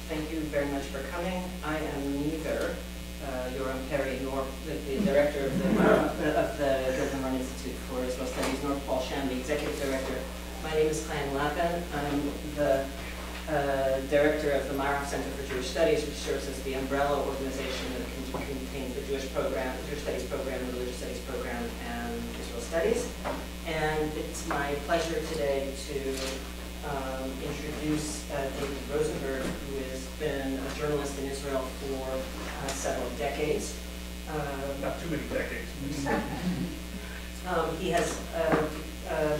Thank you very much for coming. I am neither Yoram Perry nor the director of the Rosenberg Institute for Israel Studies, nor Paul Sham, the executive director. My name is Chaim Lapin. I'm the director of the Maarav Center for Jewish Studies, which serves as the umbrella organization that contains the Jewish Studies program, the Religious Studies program, and Israel Studies. And it's my pleasure today to introduce David Rosenberg, who has been a journalist in Israel for several decades. Not too many decades.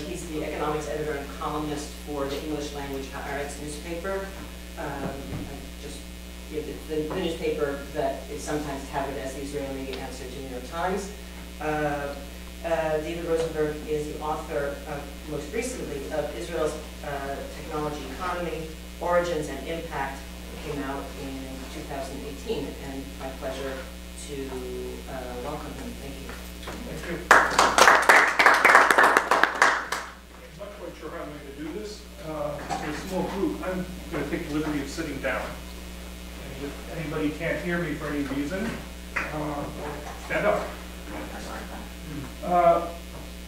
He's the economics editor and columnist for the English language Haaretz newspaper. The newspaper that is sometimes touted as the Israeli answer to New York Times. David Rosenberg is the author, most recently, of Israel's Technology Economy, Origins and Impact. It came out in 2018, and my pleasure to welcome him. Thank you. Thank you. I'm not quite sure how I'm going to do this. In a small group, I'm going to take the liberty of sitting down. And if anybody can't hear me for any reason, stand up.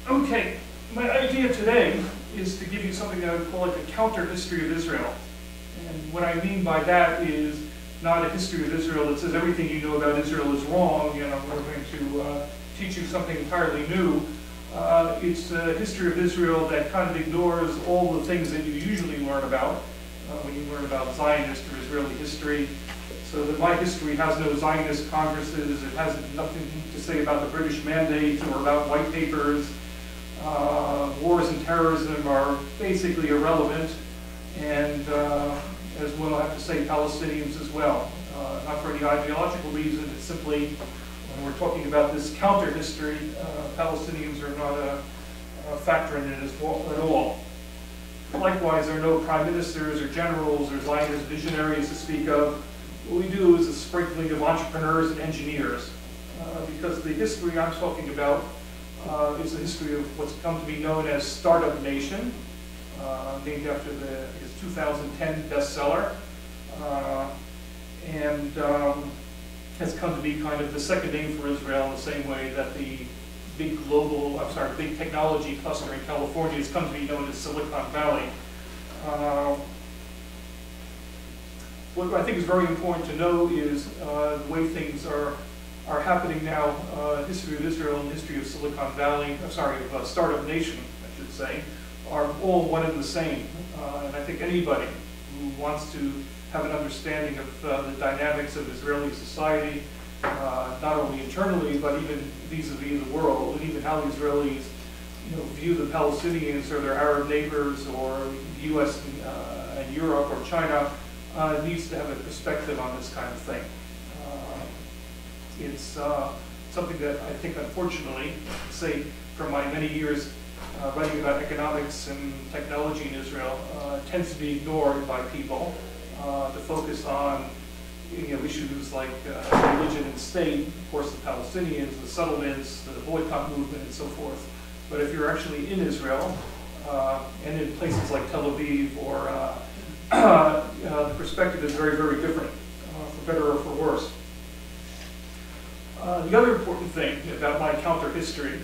Okay, my idea today is to give you something I would call like a counter history of Israel. And what I mean by that is not a history of Israel that says everything you know about Israel is wrong, we're going to teach you something entirely new. It's a history of Israel that kind of ignores all the things that you usually learn about when you learn about Zionist or Israeli history. So that my history has no Zionist congresses, it has nothing to say about the British Mandate or about white papers. Wars and terrorism are basically irrelevant, and as well I have to say Palestinians as well. Not for any ideological reason, it's simply when we're talking about this counter history, Palestinians are not a factor in it at all. Likewise, there are no prime ministers or generals or Zionist visionaries to speak of. What we do is a sprinkling of entrepreneurs and engineers, because the history I'm talking about is the history of what's come to be known as Startup Nation, named after the 2010 bestseller, and has come to be kind of the second name for Israel in the same way that the big technology cluster in California has come to be known as Silicon Valley. What I think is very important to know is the way things are happening now. History of Israel and history of Silicon Valley, of Startup Nation, I should say, are all one and the same. And I think anybody who wants to have an understanding of the dynamics of Israeli society, not only internally, but even vis-a-vis the world, and even how the Israelis view the Palestinians or their Arab neighbors or the US and Europe or China, needs to have a perspective on this kind of thing. It's something that I think, unfortunately, say from my many years writing about economics and technology in Israel, tends to be ignored by people to focus on issues like religion and state, of course the Palestinians, the settlements, the boycott movement, and so forth. But if you're actually in Israel, and in places like Tel Aviv or the perspective is very, very different, for better or for worse. The other important thing about my counter history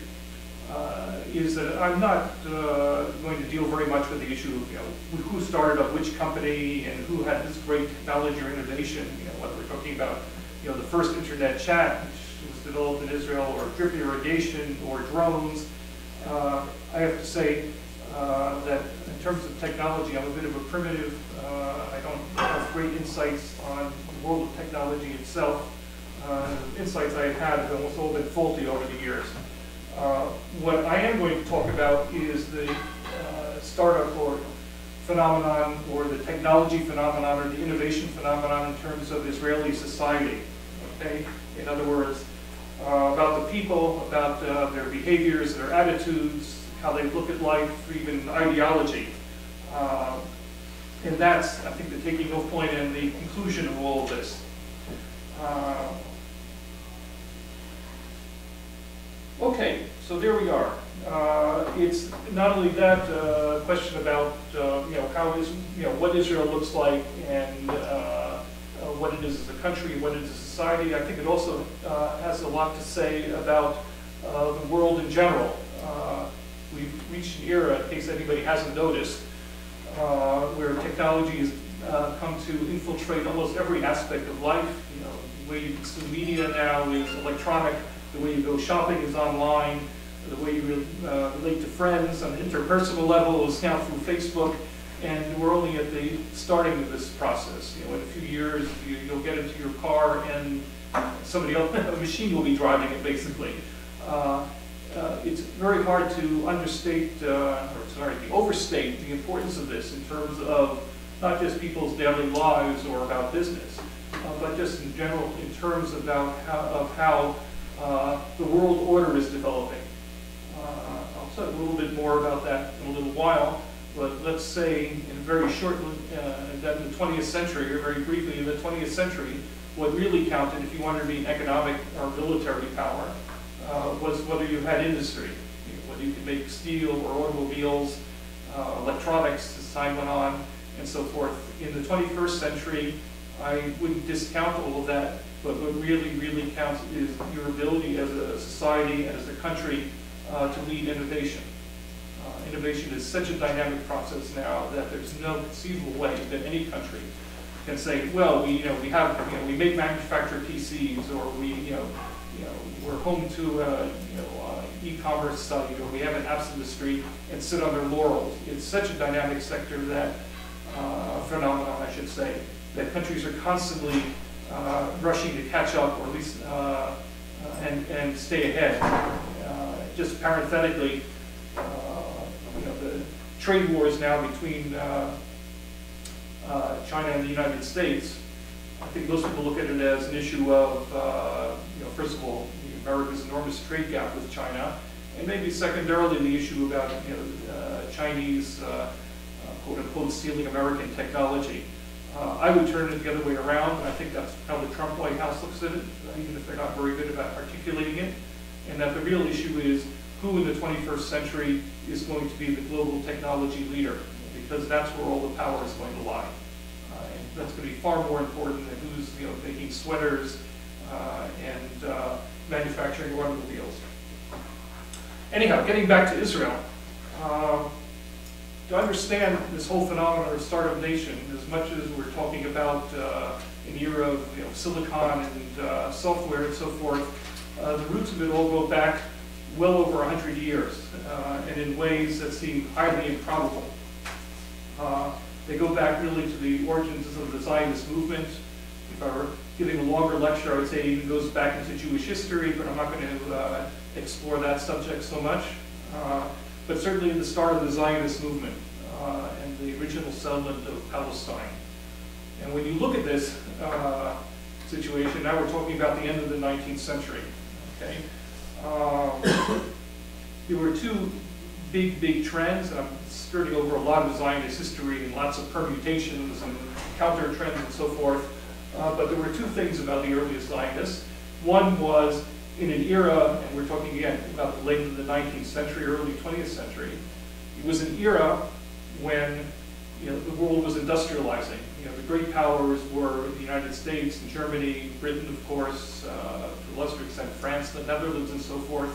is that I'm not going to deal very much with the issue of who started up which company and who had this great technology or innovation. Whether we're talking about the first internet chat, which was developed in Israel, or drip irrigation, or drones. I have to say that in terms of technology, I'm a bit of a primitive. I don't have great insights on the world of technology itself. Insights I have had have almost all been faulty over the years. What I am going to talk about is the startup or phenomenon, or the technology phenomenon, or the innovation phenomenon in terms of Israeli society. Okay? In other words, about the people, about their behaviors, their attitudes, how they look at life, or even ideology. And that's, I think, the taking off point and the conclusion of all of this. Okay, so there we are. It's not only that question about what Israel looks like and what it is as a country, what it is as a society. I think it also has a lot to say about the world in general. We've reached an era, in case anybody hasn't noticed, where technology has come to infiltrate almost every aspect of life. The way you consume media now is electronic. The way you go shopping is online. The way you relate to friends on an interpersonal level is now through Facebook. And we're only at the starting of this process. In a few years, you'll get into your car and somebody else, a machine will be driving it, basically. It's very hard to overstate the importance of this in terms of not just people's daily lives or about business, but just in general in terms about how the world order is developing. I'll talk a little bit more about that in a little while, but let's say in very short, that in the 20th century, or very briefly in the 20th century, what really counted if you wanted to be an economic or military power was whether you had industry, whether you could make steel or automobiles, electronics as time went on, and so forth. In the 21st century, I wouldn't discount all of that, but what really counts is your ability as a society and as a country to lead innovation. Innovation is such a dynamic process now that there's no conceivable way that any country can say, well, we make manufactured PCs, or we're home to e-commerce site, or we have an apps industry and sit on their laurels. It's such a dynamic sector that phenomenon, I should say, that countries are constantly rushing to catch up, or at least and stay ahead. Just parenthetically, the trade wars now between China and the United States, I think most people look at it as an issue of, first of all, America's enormous trade gap with China, and maybe secondarily the issue about Chinese quote-unquote stealing American technology. I would turn it the other way around, and I think that's how the Trump White House looks at it, even if they're not very good about articulating it, and that the real issue is who in the 21st century is going to be the global technology leader, because that's where all the power is going to lie. And that's going to be far more important than who's making sweaters and manufacturing automobiles. Anyhow, getting back to Israel, to understand this whole phenomenon of startup nation, as much as we're talking about an era of silicon and software and so forth, the roots of it all go back well over 100 years, and in ways that seem highly improbable. They go back really to the origins of the Zionist movement. If I were giving a longer lecture, I would say it even goes back into Jewish history, but I'm not going to explore that subject so much. But certainly the start of the Zionist movement and the original settlement of Palestine. And when you look at this situation, now we're talking about the end of the 19th century. Okay? There were two big trends, and I'm skirting over a lot of Zionist history and lots of permutations and counter trends and so forth, but there were two things about the earliest Zionists. One was in an era, and we're talking again about the late of the 19th century, early 20th century, it was an era when the world was industrializing. The great powers were the United States and Germany, Britain, of course, to a lesser extent France, the Netherlands, and so forth.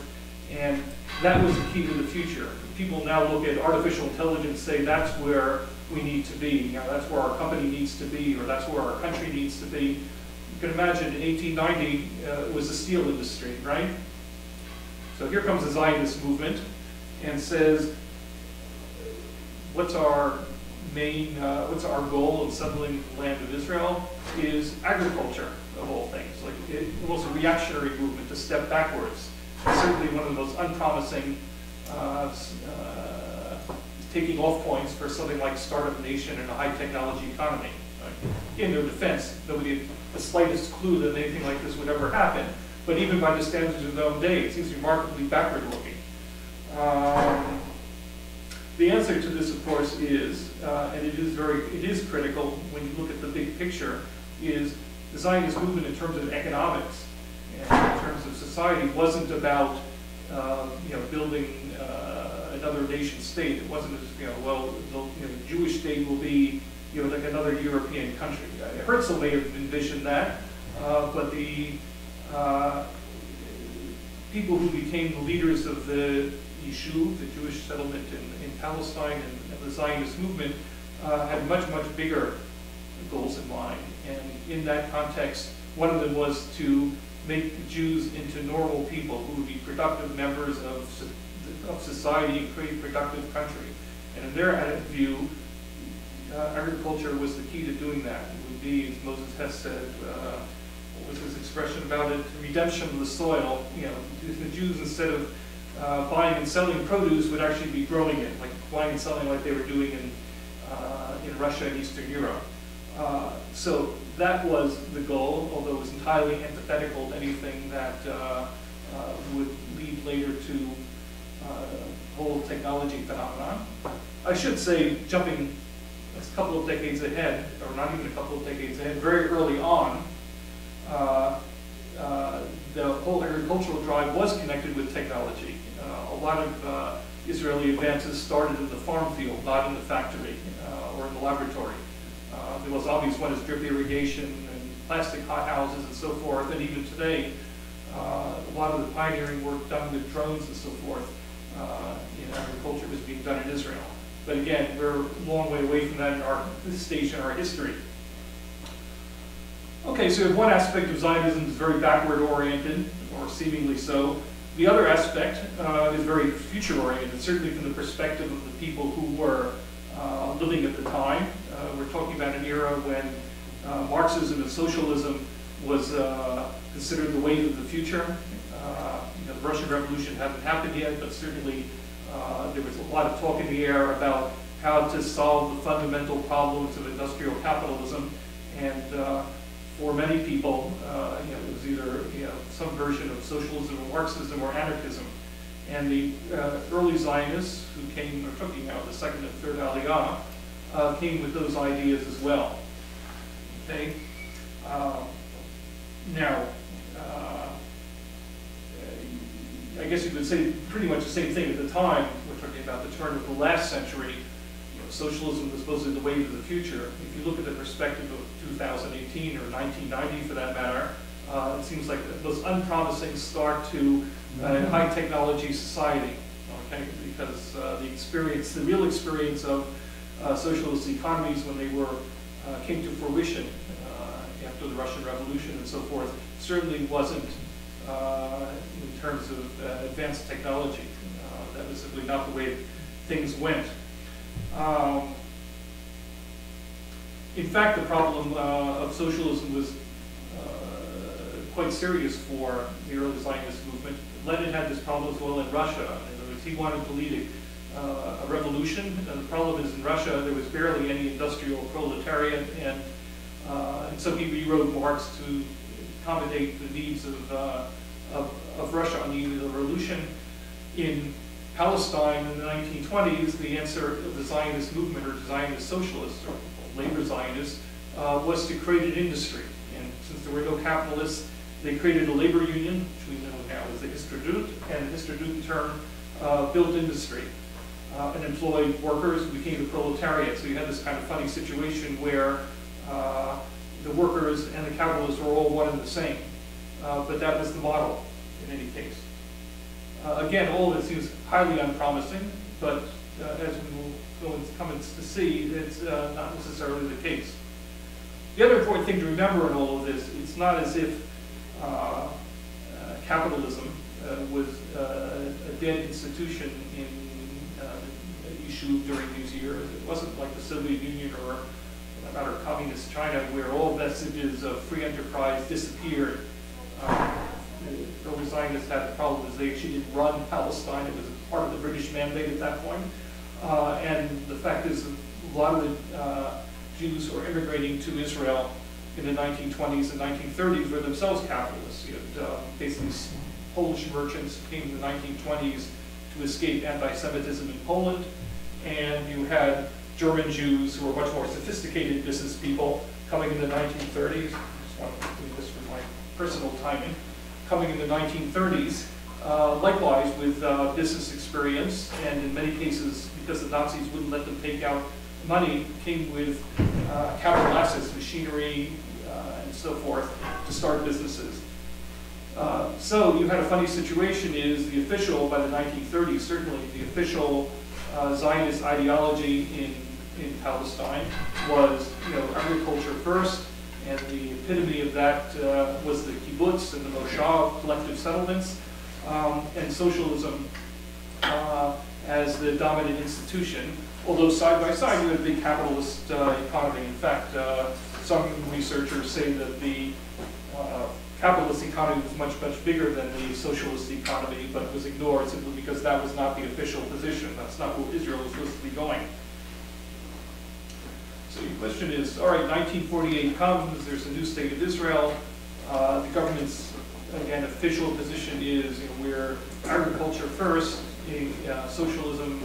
And that was the key to the future. People now look at artificial intelligence and say that's where we need to be. That's where our company needs to be, or that's where our country needs to be. You can imagine in 1890, it was the steel industry, right? So here comes the Zionist movement and says, what's our goal of settling the land of Israel is agriculture, of all things. Like almost a reactionary movement to step backwards. It's certainly one of the most unpromising taking off points for something like startup nation and a high technology economy. In their defense, nobody had the slightest clue that anything like this would ever happen. But even by the standards of their own day, it seems remarkably backward looking. The answer to this, of course, is, and it is critical when you look at the big picture, is the Zionist movement in terms of economics and in terms of society wasn't about building another nation state. It wasn't as, well, the Jewish state will be, like another European country. Herzl may have envisioned that, but the people who became the leaders of the Yishuv, the Jewish settlement in Palestine, and the Zionist movement had much, much bigger goals in mind. And in that context, one of them was to make the Jews into normal people who would be productive members of society and create a productive country. And in their view, agriculture was the key to doing that. It would be, as Moses Hess said, what was his expression about it? Redemption of the soil. The Jews, instead of buying and selling produce, would actually be growing it, like buying and selling like they were doing in Russia and Eastern Europe. So that was the goal, although it was entirely antithetical to anything that would lead later to the whole technology phenomenon. I should say, jumping a couple of decades ahead, or not even a couple of decades ahead, very early on, the whole agricultural drive was connected with technology. A lot of Israeli advances started in the farm field, not in the factory or in the laboratory. The most obvious one is drip irrigation and plastic hothouses and so forth, and even today, a lot of the pioneering work done with drones and so forth in agriculture is being done in Israel. But again, we're a long way away from that in this stage in our history. Okay, so one aspect of Zionism is very backward-oriented, or seemingly so. The other aspect is very future-oriented, certainly from the perspective of the people who were living at the time. We're talking about an era when Marxism and socialism was considered the wave of the future. The Russian Revolution hadn't happened yet, but certainly there was a lot of talk in the air about how to solve the fundamental problems of industrial capitalism. And for many people, it was either some version of socialism or Marxism or anarchism. And the early Zionists who came, we're talking about the second and third Aliyah, came with those ideas as well. Okay. Now, I guess you could say pretty much the same thing at the time. We're talking about the turn of the last century. Socialism was supposedly the wave of the future. If you look at the perspective of 2018 or 1990 for that matter, it seems like the most unpromising start to a high technology society, okay? Because the real experience of socialist economies when they came to fruition after the Russian Revolution and so forth certainly wasn't in terms of advanced technology. That was simply not the way things went. In fact, the problem of socialism was quite serious for the early Zionist movement. Lenin had this problem as well in Russia. In other words, he wanted to lead a revolution. And the problem is in Russia, there was barely any industrial proletariat, and so he rewrote Marx to accommodate the needs of Russia on the eve of the revolution. In Palestine in the 1920s, the answer of the Zionist movement, or Zionist socialists, or labor Zionists, was to create an industry. And since there were no capitalists, they created a labor union, which we know now as the Histadrut, and the Histadrut in turn built industry and employed workers, became the proletariat. So you had this kind of funny situation where the workers and the capitalists were all one and the same. But that was the model in any case. Again, all of it seems highly unpromising, but as we will come to see, it's not necessarily the case. The other important thing to remember in all of this, it's not as if capitalism was a dead institution in Yishuv during these years. It wasn't like the Soviet Union or, for that matter, communist China, where all vestiges of free enterprise disappeared. The early Zionists had the problem is they actually didn't run Palestine. It was part of the British mandate at that point. And the fact is, a lot of the Jews who were immigrating to Israel in the 1920s and 1930s were themselves capitalists. You had basically Polish merchants who came in the 1920s to escape anti-Semitism in Poland, and you had German Jews who were much more sophisticated business people coming in the 1930s. I just want to do this for my personal timing. Coming in the 1930s Likewise with business experience, and in many cases, because the Nazis wouldn't let them take out money, came with capital assets, machinery, and so forth, to start businesses. So you had a funny situation is the official, by the 1930s, certainly the official Zionist ideology in Palestine was, agriculture first, and the epitome of that was the kibbutz and the moshav, collective settlements, and socialism as the dominant institution. Although side by side you had a big capitalist economy. In fact, some researchers say that the capitalist economy was much, much bigger than the socialist economy, but was ignored simply because that was not the official position. That's not where Israel was supposed to be going. So your question is, all right, 1948 comes, there's a new state of Israel. The government's, again, official position is, we're agriculture first, socialism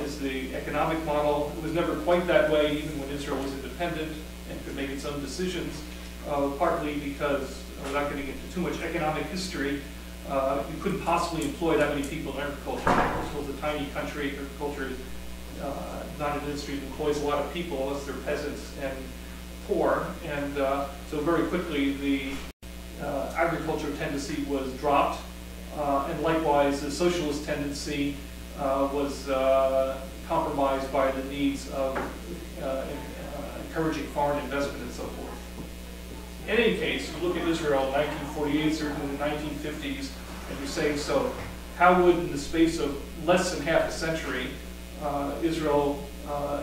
is the economic model. It was never quite that way, even when Israel was independent and could make its own decisions, partly because, without getting into too much economic history, you couldn't possibly employ that many people in agriculture. Israel is a tiny country. Agriculture is not an industry that employs a lot of people unless they're peasants and poor. And so very quickly the agriculture tendency was dropped. And likewise, the socialist tendency was compromised by the needs of encouraging foreign investment and so forth. In any case, you look at Israel in 1948, certainly in the 1950s, and you're saying, so how would, in the space of less than half a century, Israel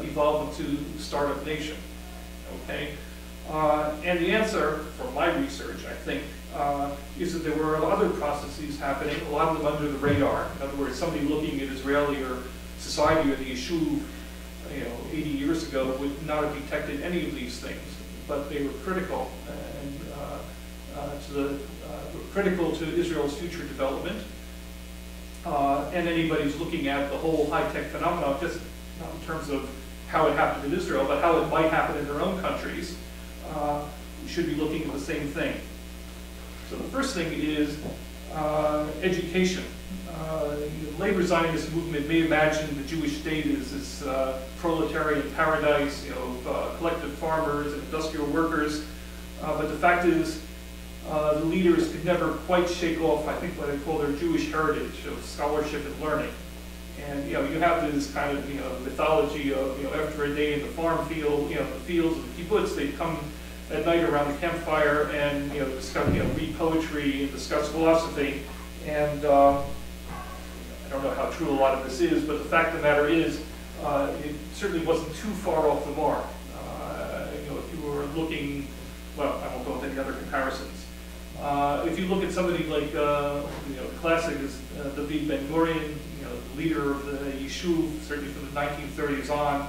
evolve into a startup nation? Okay? And the answer, from my research, I think, is that there were other processes happening, a lot of them under the radar. In other words, somebody looking at Israeli or society or the Yishuv, 80 years ago would not have detected any of these things, but they were critical and critical to Israel's future development. And anybody who's looking at the whole high-tech phenomenon, just not in terms of how it happened in Israel, but how it might happen in their own countries, should be looking at the same thing. So the first thing is education. The labor Zionist movement may imagine the Jewish state as this proletarian paradise, collective farmers and industrial workers, but the fact is the leaders could never quite shake off, I think, what they call their Jewish heritage of scholarship and learning. And you have this kind of mythology of after a day in the farm field, the fields of the kibbutz, they'd come at night around the campfire and discuss, read poetry and discuss philosophy. And I don't know how true a lot of this is, but the fact of the matter is, it certainly wasn't too far off the mark. If you were looking, well, I won't go into any other comparisons. If you look at somebody like, classic is David Ben-Gurion, the leader of the Yishuv, certainly from the 1930s on,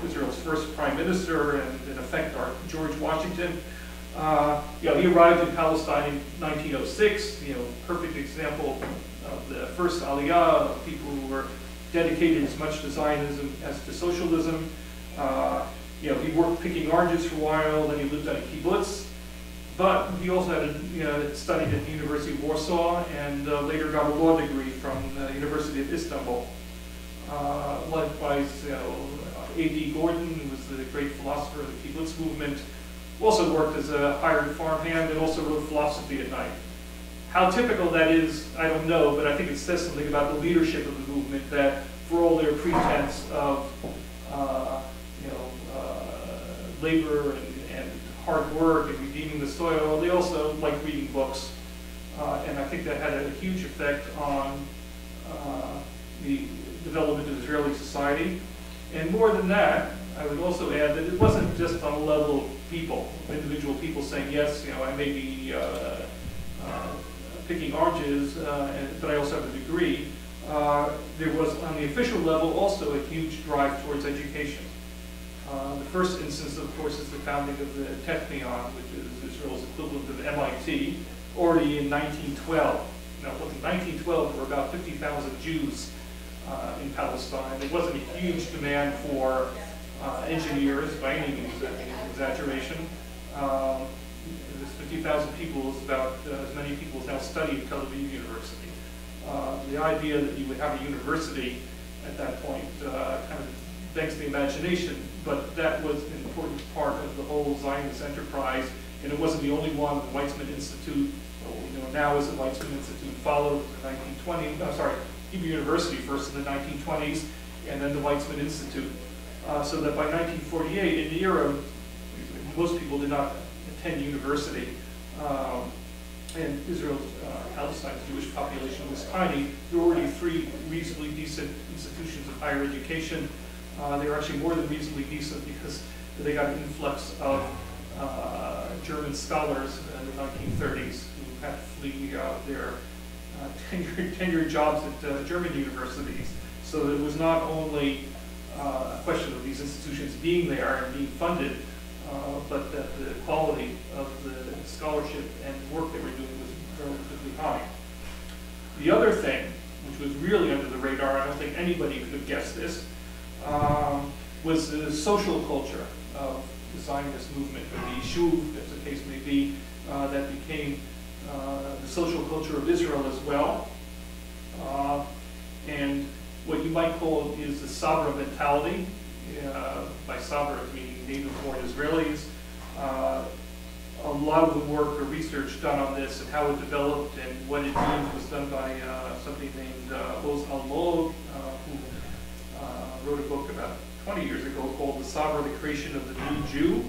Israel's first prime minister, and in effect our George Washington. He arrived in Palestine in 1906, perfect example of the first aliyah, of people who were dedicated as much to Zionism as to socialism. He worked picking oranges for a while, then he lived on a kibbutz. But he also had studied at the University of Warsaw and later got a law degree from the University of Istanbul. Likewise, A.D. Gordon, who was the great philosopher of the kibbutz movement, also worked as a hired farmhand and also wrote philosophy at night. How typical that is, I don't know, but I think it says something about the leadership of the movement that for all their pretense of labor and hard work and redeeming the soil, they also like reading books. And I think that had a huge effect on the development of Israeli society. And more than that, I would also add that it wasn't just on the level of people, individual people saying, yes, I may be picking oranges, but I also have a degree. There was, on the official level, also a huge drive towards education. The first instance, of course, is the founding of the Technion, which is Israel's equivalent of MIT, already in 1912. Now, in 1912, there were about 50,000 Jews in Palestine. There wasn't a huge demand for engineers, by any means, exaggeration. There's 50,000 people, is about as many people as now study at Tel Aviv University. The idea that you would have a university at that point kind of begs the imagination, but that was an important part of the whole Zionist enterprise, and it wasn't the only one. The Weizmann Institute, what we know now as the Weizmann Institute, followed in the 1920s, Hebrew University first in the 1920s, and then the Weizmann Institute. So that by 1948, in the era, most people did not attend university, and Israel's, Palestine's Jewish population was tiny. There were already 3 reasonably decent institutions of higher education. They were actually more than reasonably decent because they got an influx of German scholars in the 1930s who had to flee their tenured jobs at German universities. So it was not only a question of these institutions being there and being funded, but that the quality of the scholarship and work they were doing was relatively high. The other thing, which was really under the radar, I don't think anybody could have guessed this, was the social culture of the Zionist movement, or the Yishuv, as the case may be, that became the social culture of Israel as well. And what you might call is the Sabra mentality. By Sabra, meaning native-born Israelis. A lot of the work or research done on this and how it developed and what it means was done by somebody named Oz Almog, who wrote a book about 20 years ago called The Sabra, the Creation of the New Jew.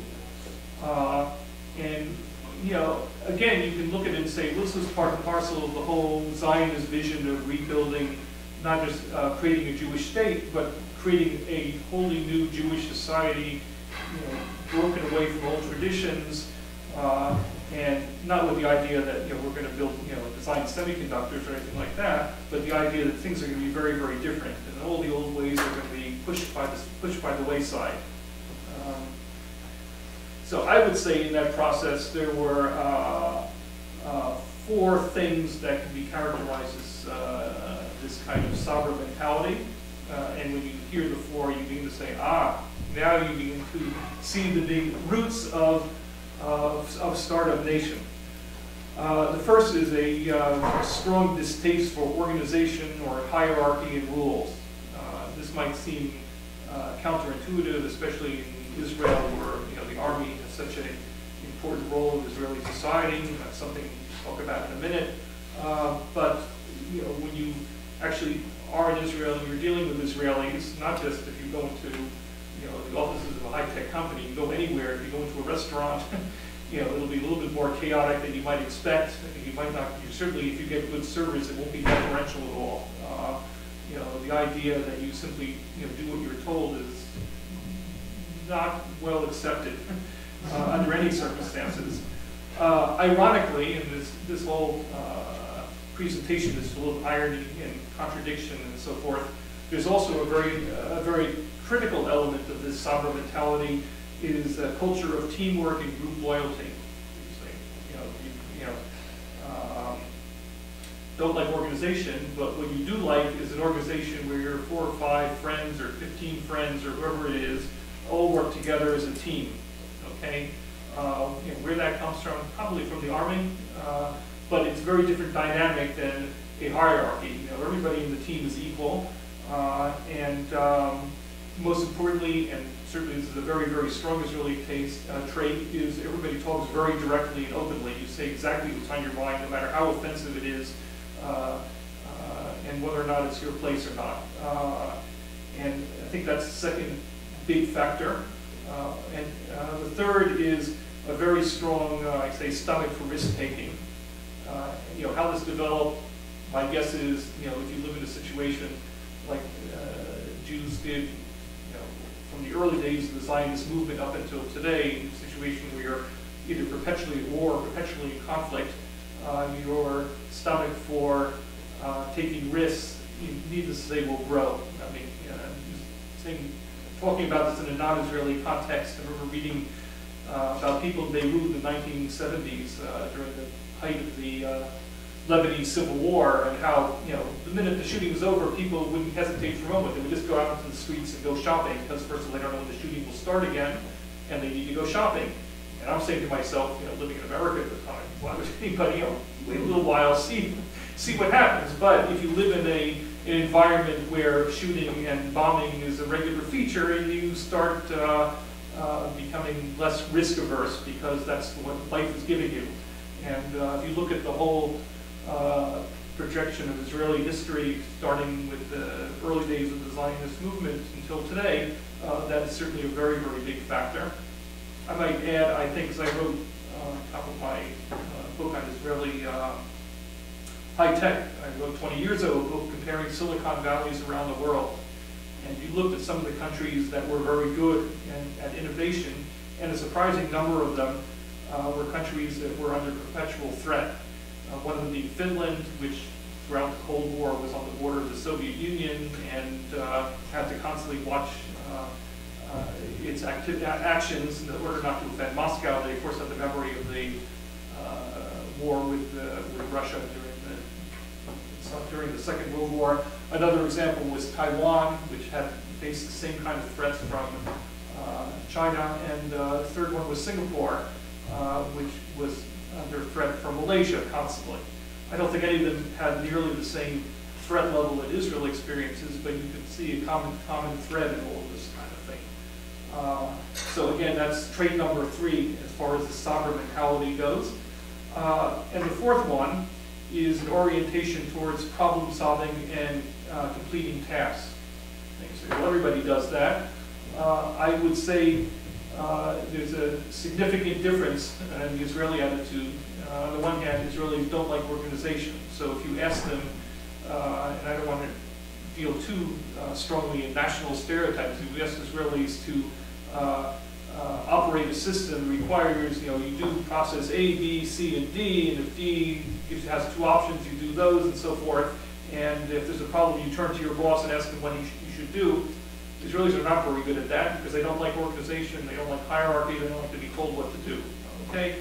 And, you know, again, you can look at it and say, well, this was part and parcel of the whole Zionist vision of rebuilding, not just creating a Jewish state, but creating a wholly new Jewish society, you know, broken away from old traditions, and not with the idea that, you know, we're going to build, you know, design semiconductors or anything like that, but the idea that things are going to be very, very different, and all the old ways are going to be pushed by the wayside. So I would say in that process there were 4 things that can be characterized as this kind of Sabra mentality. And when you hear the 4, you begin to say, now you begin to see the big roots of Startup Nation. The first is a strong distaste for organization or hierarchy and rules. This might seem counterintuitive, especially in Israel, where, you know, the army has such an important role in Israeli society. That's something we'll talk about in a minute. But, you know, when you actually are in Israel and you're dealing with Israelis, not just if you go into, you know, the offices of a high-tech company, you go anywhere, if you go into a restaurant, you know, it'll be a little bit more chaotic than you might expect. You might not, certainly if you get good service, it won't be deferential at all. You know, the idea that you simply, you know, do what you're told is not well accepted under any circumstances. Ironically, and this whole presentation is full of irony and contradiction and so forth, there's also a very critical element of this Sabra mentality is a culture of teamwork and group loyalty. Don't like organization, but what you do like is an organization where you're 4 or 5 friends or 15 friends or whoever it is, all work together as a team. Okay, you know, where that comes from, probably from the army, but it's a very different dynamic than a hierarchy. You know, everybody in the team is equal, and most importantly, and certainly this is a very, very strong Israeli trait, is everybody talks very directly and openly. You say exactly what's on your mind, no matter how offensive it is, and whether or not it's your place or not. And I think that's the second big factor. And the third is a very strong, I say, stomach for risk-taking. You know, how this developed, my guess is, you know, if you live in a situation like Jews did, you know, from the early days of the Zionist movement up until today, in a situation where you're either perpetually at war or perpetually in conflict, your stomach for taking risks, needless to say, will grow. I mean, talking about this in a non-Israeli context, I remember reading about people in Beirut in the 1970s during the height of the Lebanese Civil War, and how, you know, the minute the shooting was over, people wouldn't hesitate for a moment. They would just go out into the streets and go shopping, because first of all, they don't know when the shooting will start again, and they need to go shopping. And I'm saying to myself, living in America at the time, why would anybody, wait a little while, see what happens. But if you live in an environment where shooting and bombing is a regular feature, you start becoming less risk averse because that's what life is giving you. And if you look at the whole projection of Israeli history, starting with the early days of the Zionist movement until today, that is certainly a very, very big factor. I might add, I think, as I wrote on top of my book on Israeli high tech, I wrote 20 years ago a book comparing Silicon Valleys around the world. And you looked at some of the countries that were very good at innovation, and a surprising number of them were countries that were under perpetual threat. One of them being Finland, which throughout the Cold War was on the border of the Soviet Union and had to constantly watch its actions in order not to offend Moscow. They, of course, had the memory of the war with Russia during the Second World War. Another example was Taiwan, which had faced the same kind of threats from China. And the third one was Singapore, which was under threat from Malaysia constantly. I don't think any of them had nearly the same threat level that Israel experiences, but you can see a common thread in all of this kind of thing. So again, that's trait number 3 as far as the sovereign mentality goes. And the fourth one is an orientation towards problem solving and completing tasks. So everybody does that. I would say there's a significant difference in the Israeli attitude. On the one hand, Israelis don't like organization. So if you ask them, and I don't want to deal too strongly in national stereotypes, if you ask Israelis to operate a system requires, you do process A, B, C, and D, and if D has 2 options, you do those and so forth. And if there's a problem, you turn to your boss and ask him what you should do. Israelis are not very good at that because they don't like organization, they don't like hierarchy, they don't like to be told what to do. Okay.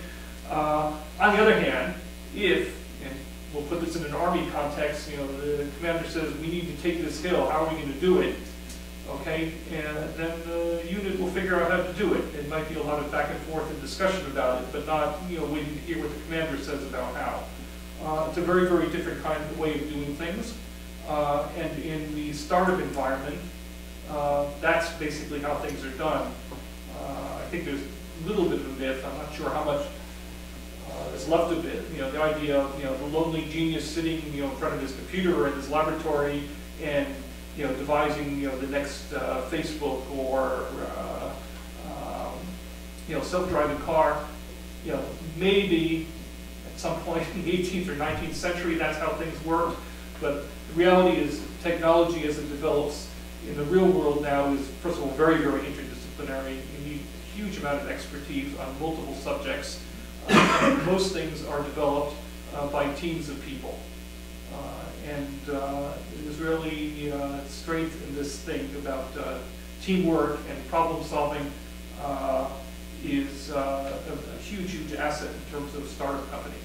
On the other hand, if, and we'll put this in an army context, the commander says we need to take this hill. How are we going to do it? Okay, and then the unit will figure out how to do it. It might be a lot of back and forth and discussion about it, but not waiting to hear what the commander says about how. It's a very, very different kind of way of doing things. And in the startup environment, that's basically how things are done. I think there's a little bit of a myth. I'm not sure how much is left of it. The idea of the lonely genius sitting in front of his computer or in his laboratory and devising the next Facebook or self-driving car. Maybe at some point in the 18th or 19th century that's how things worked. But the reality is technology as it develops in the real world now is, first of all, very, very interdisciplinary. You need a huge amount of expertise on multiple subjects. Most things are developed by teams of people. And there's really strength in this thing about teamwork and problem solving is a huge, huge asset in terms of startup companies.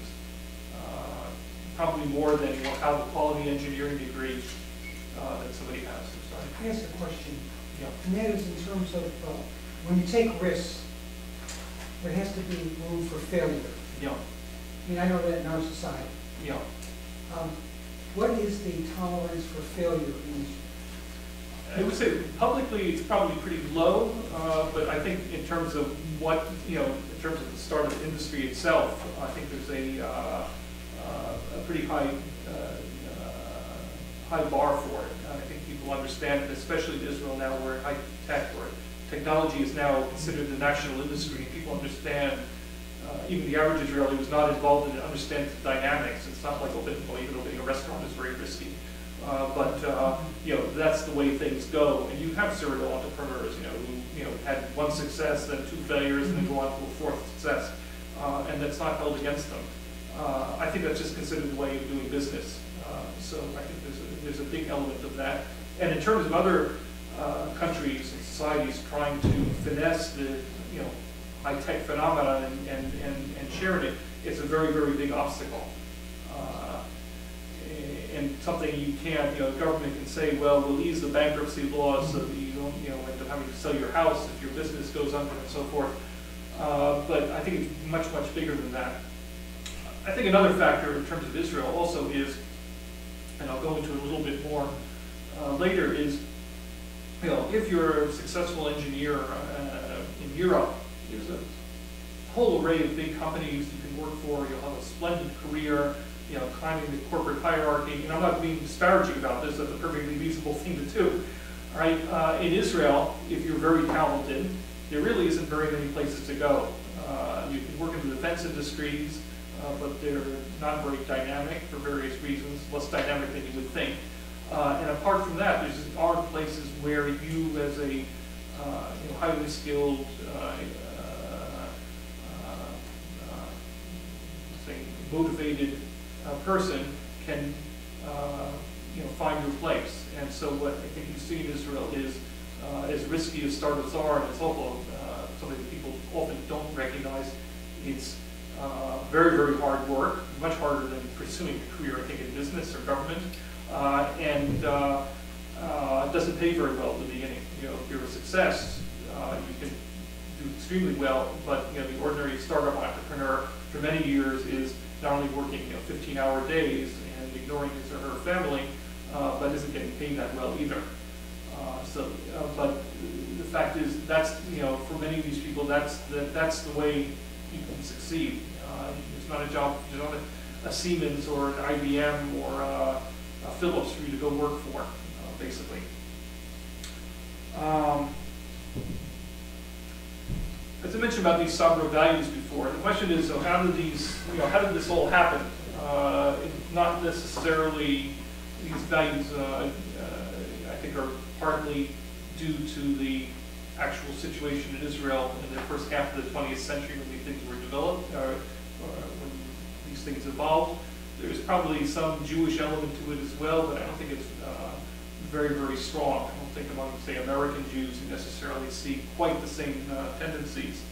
Probably more than how the quality engineering degree that somebody has. I ask a question, Yeah. and that is in terms of when you take risks, there has to be room for failure. Yeah. I mean, I know that in our society. Yeah. What is the tolerance for failure in this? I would say publicly it's probably pretty low, but I think in terms of what, in terms of the startup industry itself, I think there's a pretty high bar for it. I think people understand it, especially in Israel now where high tech, where technology is now considered the national industry. People understand, even the average Israeli who's not involved in it understands the dynamics. It's not like even opening a restaurant is very risky. But that's the way things go. And you have serial entrepreneurs, who had one success, then 2 failures, and then go on to a 4th success. And that's not held against them. I think that's just considered the way of doing business. So I think there's a big element of that. And in terms of other countries and societies trying to finesse the high-tech phenomena and sharing it, it's a very, very big obstacle. And something you can't, government can say, well, we'll ease the bankruptcy laws so that you don't, end up having to sell your house if your business goes under and so forth. But I think it's much, much bigger than that. I think another factor in terms of Israel also is, and I'll go into it a little bit more later, is, you know, if you're a successful engineer in Europe, there's a whole array of big companies you can work for. You'll have a splendid career, you know, climbing the corporate hierarchy. And I'm not being disparaging about this, that's a perfectly reasonable thing to do. All right? In Israel, if you're very talented, there really isn't very many places to go. You can work in the defense industries, but they're not very dynamic for various reasons, less dynamic than you would think. And apart from that, there are places where you, as a you know, highly skilled, say, motivated person can you know, find your place. And so what I think you see in Israel is, as risky as startups are, and it's also something that people often don't recognize, it's very, very hard work, much harder than pursuing a career, I think, in business or government, and it doesn't pay very well at the beginning. You know, if you're a success, you can do extremely well, but you know, the ordinary startup entrepreneur for many years is not only working, you know, 15-hour days and ignoring his or her family, but isn't getting paid that well either. But the fact is, that's, you know, for many of these people, that's the way you can succeed. It's not a job, you know, a Siemens or an IBM or a Philips for you to go work for, basically. As I mentioned about these Sabra values before, the question is, so how did these, you know, how did this all happen? Not necessarily these values, I think, are partly due to the actual situation in Israel in the first half of the 20th century when these things were developed, when these things evolved. There's probably some Jewish element to it as well, but I don't think it's very, very strong. I don't think among, say, American Jews you necessarily see quite the same tendencies.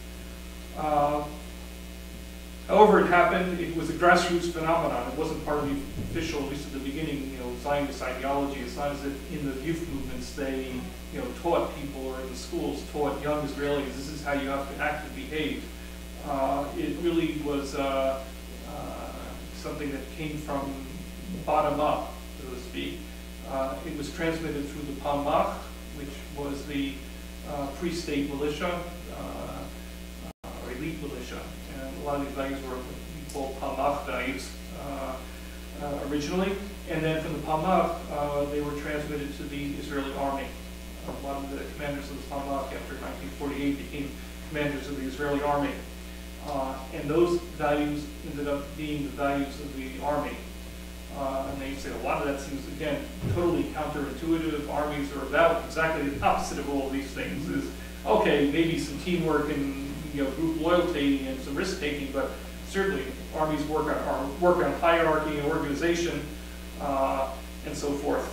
However it happened, it was a grassroots phenomenon. It wasn't part of the official, at least at the beginning, you know, Zionist ideology. It's not as if in the youth movements they, you know, taught people, or in the schools taught young Israelis, this is how you have to act and behave. It really was something that came from bottom up, so to speak. It was transmitted through the Palmach, which was the pre-state militia, or elite militia. And a lot of these values were what we call Palmach values originally. And then from the Palmach, they were transmitted to the Israeli army. A lot of the commanders of the Palmach after 1948 became commanders of the Israeli army. And those values ended up being the values of the army. And they say a lot of that seems, again, totally counterintuitive. Armies are about exactly the opposite of all of these things. Is, okay, maybe some teamwork and, you know, group loyalty and some risk-taking, but certainly armies work on hierarchy and organization and so forth.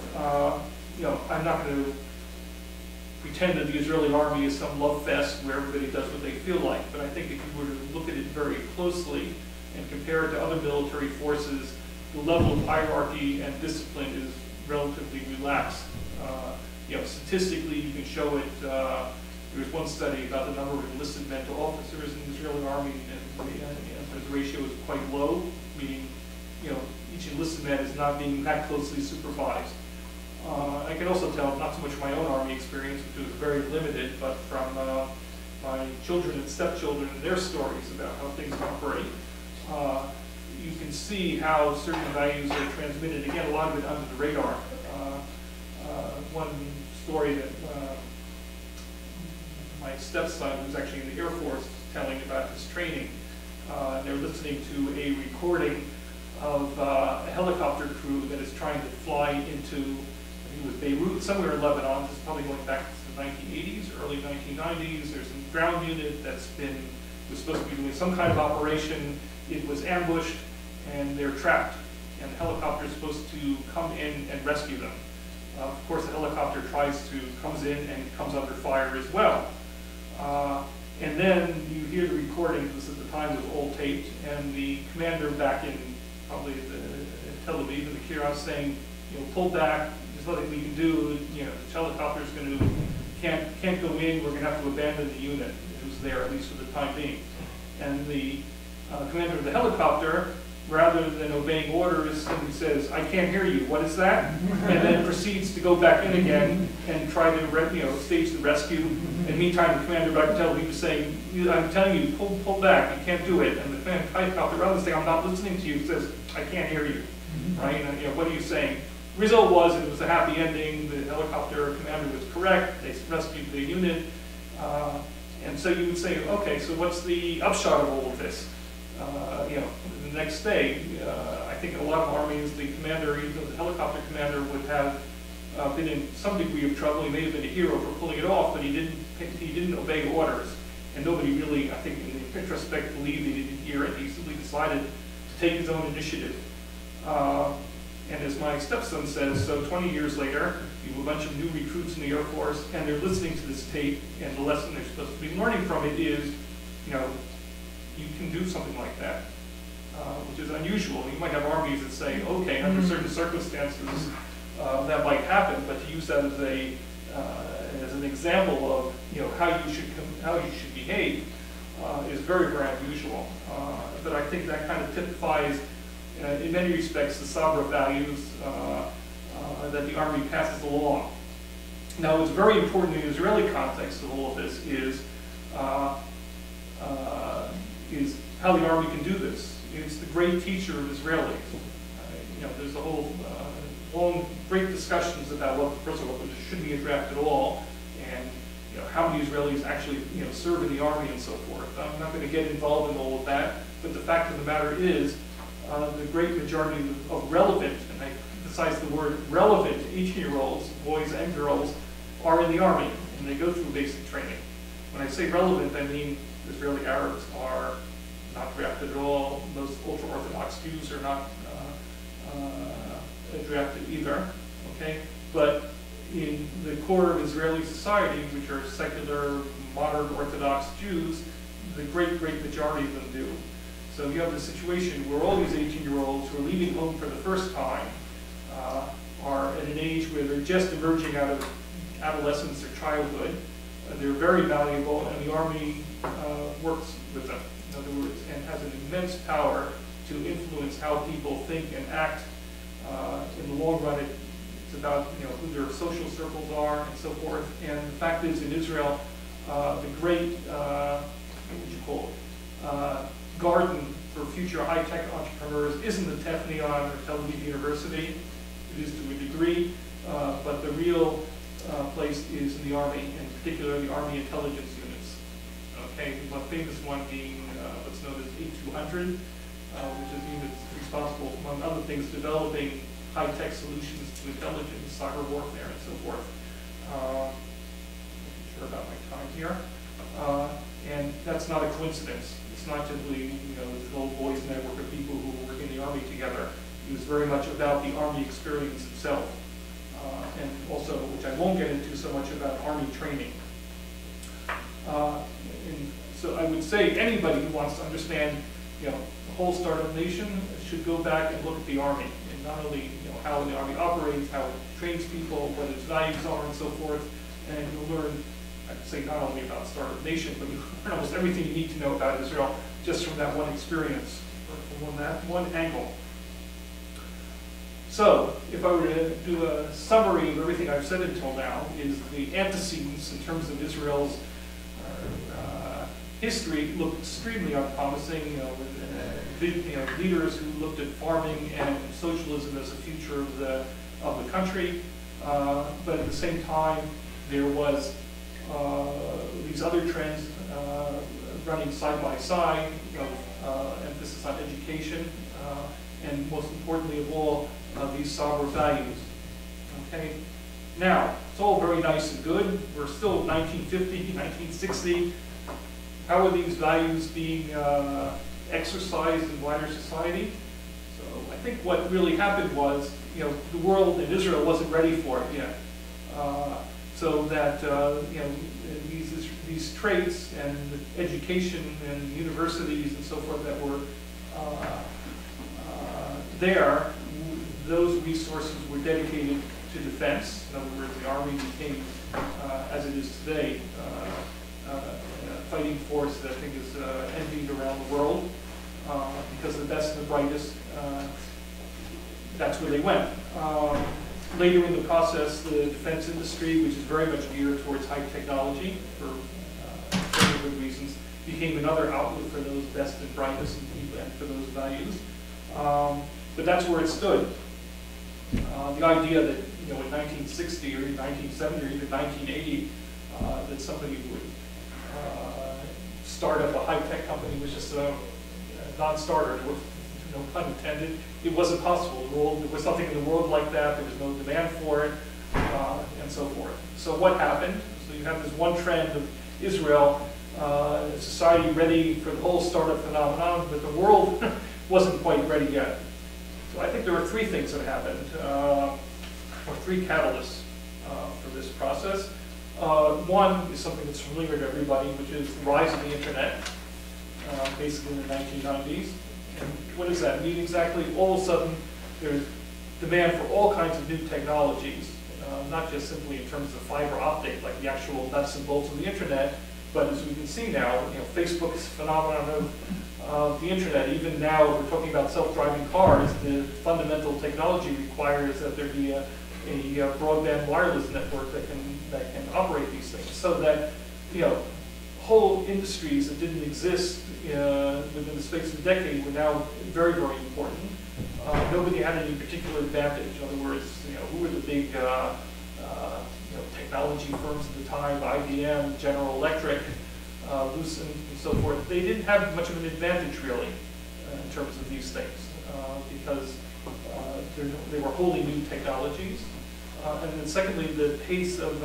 You know, I'm not going to pretend that the Israeli army is some love fest where everybody does what they feel like, but I think if you were to look at it very closely and compare it to other military forces, the level of hierarchy and discipline is relatively relaxed. You know, statistically, you can show it. There was one study about the number of enlisted men to officers in the Israeli army, and the ratio is quite low, meaning, you know, each enlisted man is not being that closely supervised. I can also tell, not so much from my own army experience, which was very limited, but from my children and stepchildren and their stories about how things operate. You can see how certain values are transmitted. Again, a lot of it under the radar. One story that my stepson, who's actually in the Air Force, is telling about his training. They're listening to a recording of a helicopter crew that is trying to fly into, I think it was Beirut, somewhere in Lebanon. This is probably going back to the 1980s, early 1990s. There's a ground unit was supposed to be doing some kind of operation. It was ambushed, and they're trapped. And the helicopter is supposed to come in and rescue them. Of course, the helicopter comes in and comes under fire as well. And then you hear the recording, this at the time was all taped, and the commander back in probably Tel Aviv in the Kiryat saying, you know, pull back, there's nothing we can do, you know, the helicopter's can't go in, we're going to have to abandon the unit. It was was there, at least for the time being. And the commander of the helicopter, rather than obeying orders, simply says, "I can't hear you, what is that?" And then proceeds to go back in again and try to stage the rescue. And meantime, the commander back to he was saying, "I'm telling you, pull back, you can't do it." And the helicopter, rather than saying, "I'm not listening to you," says, "I can't hear you." Right? And what are you saying? Result was, it was a happy ending. The helicopter commander was correct. They rescued the unit. And so you would say, okay, so what's the upshot of all of this? The next day, I think in a lot of armies, the commander, even the helicopter commander, would have been in some degree of trouble. He may have been a hero for pulling it off, but he didn't obey orders. And nobody really, I think, in retrospect, believed he didn't hear it. He simply decided to take his own initiative. And as my stepson says, so 20 years later, you have a bunch of new recruits in the Air Force, and they're listening to this tape, and the lesson they're supposed to be learning from it is, you can do something like that, which is unusual. You might have armies that say, okay, under certain circumstances, that might happen, but to use that as an example of how you should behave is very, very unusual. But I think that kind of typifies, in many respects, the Sabra values that the Army passes along. Now, what's very important in the Israeli context of all of this is how the Army can do this. It's the great teacher of Israelis. There's a whole long, great discussions about first of all, there should be a draft at all, and how many Israelis actually serve in the Army and so forth. I'm not going to get involved in all of that, but the fact of the matter is, the great majority of relevant, and I emphasize the word relevant, 18-year-olds, boys and girls, are in the Army, and they go through basic training. When I say relevant, I mean Israeli Arabs are not drafted at all. Most ultra-Orthodox Jews are not drafted either, okay? But in the core of Israeli society, which are secular, modern Orthodox Jews, the great, great majority of them do. So you have a situation where all these 18-year-olds who are leaving home for the first time are at an age where they're just emerging out of adolescence or childhood. They're very valuable, and the Army works with them, in other words, and has an immense power to influence how people think and act. In the long run, it's about who their social circles are and so forth. And the fact is, in Israel, the great, what would you call it, garden for future high-tech entrepreneurs isn't the Technion or Tel Aviv University. It is to a degree, but the real place is in the Army, and particularly the Army intelligence units. Okay, the most famous one being what's known as 8200, which is the unit responsible, among other things, developing high-tech solutions to intelligence, cyber warfare, and so forth. I'm not sure about my time here. And that's not a coincidence. It's not simply, this old boys network of people who work in the Army together. It was very much about the Army experience itself. And also, which I won't get into so much about Army training. And so I would say anybody who wants to understand, the whole startup nation should go back and look at the Army, and not only how the Army operates, how it trains people, what its values are, and so forth. And you'll learn, I'd say, not only about startup nation, but you'll learn almost everything you need to know about Israel just from that one experience, or from that one angle. So, if I were to do a summary of everything I've said until now, is the antecedents in terms of Israel's history look extremely unpromising. With leaders who looked at farming and socialism as a future of the country, but at the same time, there was these other trends running side by side of emphasis on education, and most importantly of all, these Sabra values. Okay, now it's all very nice and good. We're still 1950, 1960. How are these values being exercised in wider society? So I think what really happened was, the world in Israel wasn't ready for it yet. So that these traits and education and universities and so forth that were there, those resources were dedicated to defense. In other words, the Army became, as it is today, fighting force that I think is envied around the world, because the best and the brightest, that's where they went. Later in the process, the defense industry, which is very much geared towards high technology for very good reasons, became another outlet for those best and brightest and for those values. But that's where it stood. The idea that, in 1960 or 1970 or even 1980, that somebody would start up a high-tech company was just a non-starter. No pun intended. It wasn't possible. There was nothing in the world like that. There was no demand for it, and so forth. So what happened? So you have this one trend of Israel, a society ready for the whole startup phenomenon, but the world wasn't quite ready yet. So I think there were three things that happened, or three catalysts for this process. One is something that's familiar to everybody, which is the rise of the internet, basically in the 1990s. And what does that mean exactly? All of a sudden, there's demand for all kinds of new technologies, not just simply in terms of fiber optic, like the actual nuts and bolts of the internet, but as we can see now, Facebook's phenomenon of the internet. Even now, we're talking about self-driving cars. The fundamental technology requires that there be a broadband wireless network that can operate these things, so that whole industries that didn't exist within the space of a decade were now very, very important. Nobody had any particular advantage. In other words, who were the big technology firms at the time? IBM, General Electric, Lucent, and so forth. They didn't have much of an advantage, really, in terms of these things, because they were wholly new technologies. And then secondly, the pace of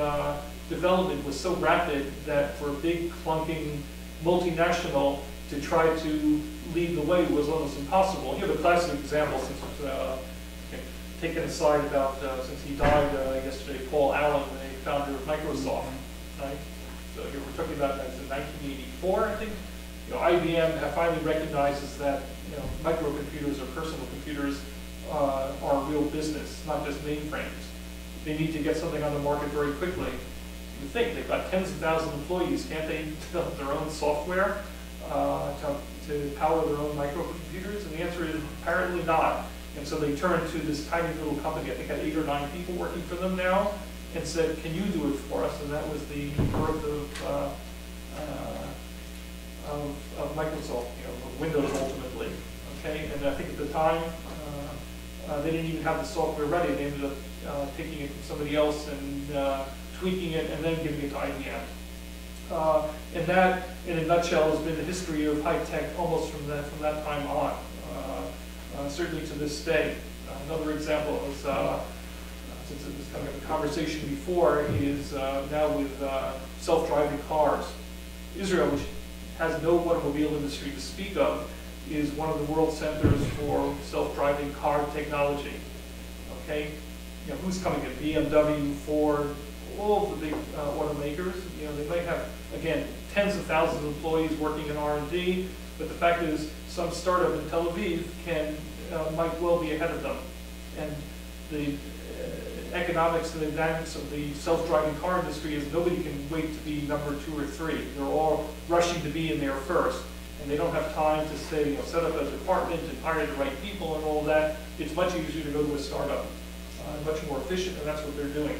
development was so rapid that for a big, clunking multinational to try to lead the way was almost impossible. The classic example, since taken aside about, since he died yesterday, Paul Allen, the founder of Microsoft, right? So here we're talking about that in 1984, I think. IBM finally recognizes that microcomputers or personal computers are a real business, not just mainframes. They need to get something on the market very quickly. You think they've got tens of thousands of employees. Can't they develop their own software to power their own microcomputers? And the answer is apparently not. And so they turned to this tiny little company, I think had 8 or 9 people working for them now, and said, can you do it for us? And that was the birth of Microsoft, of Windows ultimately. Okay, and I think at the time, they didn't even have the software ready. They ended up taking it from somebody else and tweaking it and then giving it to IBM. And that, in a nutshell, has been the history of high tech almost from that time on, certainly to this day. Another example is, since it was kind of a conversation before, is now with self-driving cars. Israel, which has no automobile industry to speak of, is one of the world centers for self-driving car technology. Okay, who's coming in? BMW, Ford, all of the big automakers. They might have, again, tens of thousands of employees working in R&D, but the fact is, some startup in Tel Aviv might well be ahead of them. And the economics and the dynamics of the self-driving car industry is nobody can wait to be number 2 or 3. They're all rushing to be in there first. And they don't have time to say, set up a department and hire the right people and all that. It's much easier to go to a startup, much more efficient, and that's what they're doing.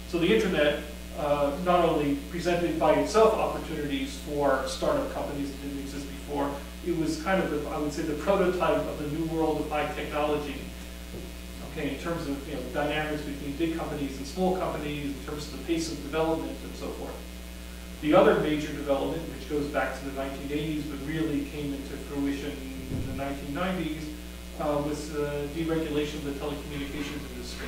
So the internet not only presented by itself opportunities for startup companies that didn't exist before, it was kind of, I would say, the prototype of the new world of high technology. Okay, in terms of dynamics between big companies and small companies, in terms of the pace of development and so forth. The other major development, which goes back to the 1980s, but really came into fruition in the 1990s, was deregulation of the telecommunications industry.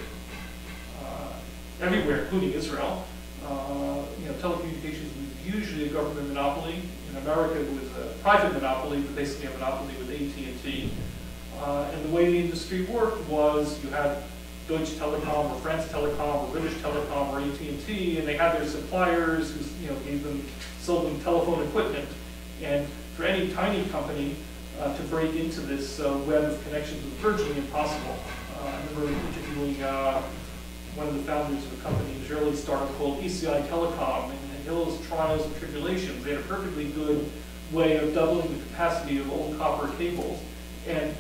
Everywhere, including Israel, telecommunications was usually a government monopoly. In America, it was a private monopoly, but basically a monopoly with AT&T. And the way the industry worked was you had Deutsche Telekom or France Telecom or British Telecom or AT&T, and they had their suppliers who sold them telephone equipment. And for any tiny company to break into this web of connections was virtually impossible. I remember interviewing one of the founders of a company, an Israeli startup called ECI Telecom, and in those trials and tribulations, they had a perfectly good way of doubling the capacity of old copper cables. And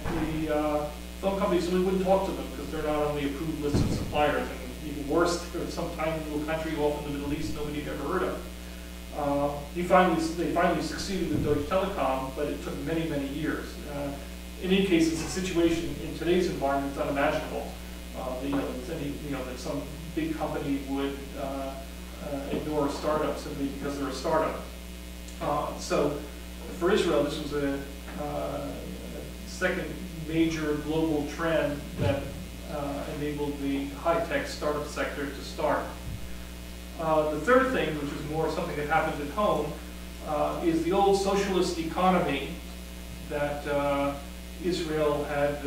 the phone companies simply wouldn't talk to them because they're not on the approved list of suppliers. And even worse, they're some tiny little country off in the Middle East nobody had ever heard of. They finally succeeded with Deutsche Telekom, but it took many, many years. In any case, it's a situation in today's environment that's unimaginable. That some big company would ignore a startup simply because they're a startup. So for Israel, this was a second major global trend that enabled the high-tech startup sector to start. The third thing, which is more something that happened at home, is the old socialist economy that Israel had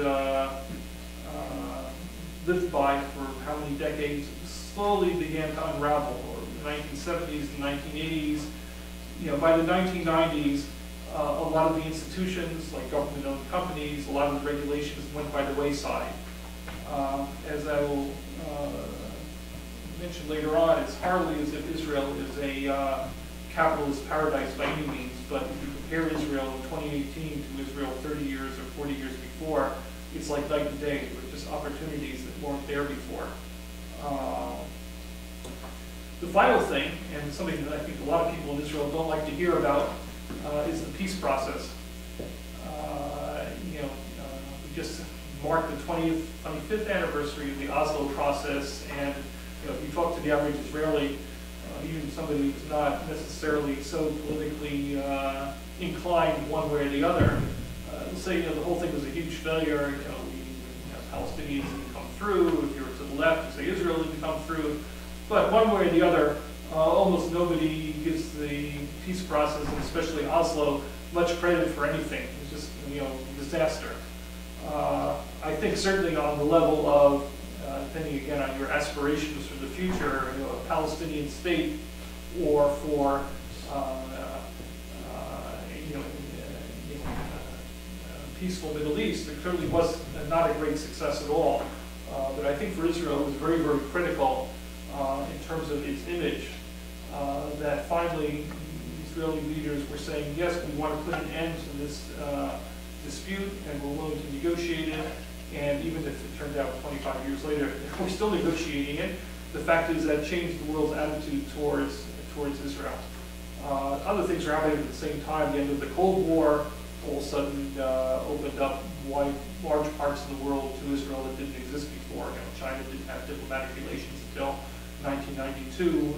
lived by for how many decades slowly began to unravel. Or in the 1970s and 1980s, by the 1990s, a lot of the institutions, like government-owned companies, a lot of the regulations went by the wayside. As I will mention later on, it's hardly as if Israel is a capitalist paradise by any means, but if you compare Israel in 2018 to Israel 30 years or 40 years before, it's like night and day. There were just opportunities that weren't there before. The final thing, and something that I think a lot of people in Israel don't like to hear about, is the peace process. We just marked the 25th anniversary of the Oslo process, and if you talk to the average Israeli, even somebody who's not necessarily so politically inclined one way or the other, they'll say the whole thing was a huge failure. Palestinians didn't come through. If you're to the left, you say Israel didn't come through. But one way or the other, almost nobody gives the peace process, and especially Oslo, much credit for anything. It's just a disaster. I think certainly on the level of, depending again on your aspirations for the future, a Palestinian state, or for peaceful Middle East, it clearly was not a great success at all. But I think for Israel, it was very, very critical in terms of its image, that finally Israeli leaders were saying, yes, we want to put an end to this dispute, and we're willing to negotiate it. And even if it turned out 25 years later, we're still negotiating it. The fact is that changed the world's attitude towards Israel. Other things are happening at the same time. The end of the Cold War all of a sudden opened up large parts of the world to Israel that didn't exist before. China didn't have diplomatic relations until 1992.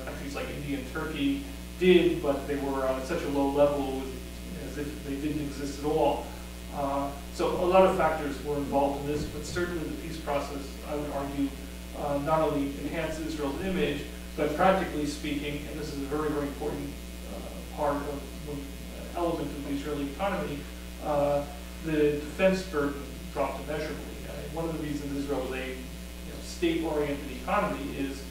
Countries like India and Turkey did, but they were on such a low level as if they didn't exist at all. So a lot of factors were involved in this, but certainly the peace process, I would argue, not only enhanced Israel's image, but practically speaking, and this is a very, very important element of the Israeli economy, the defense burden dropped immeasurably. One of the reasons Israel is a state-oriented economy is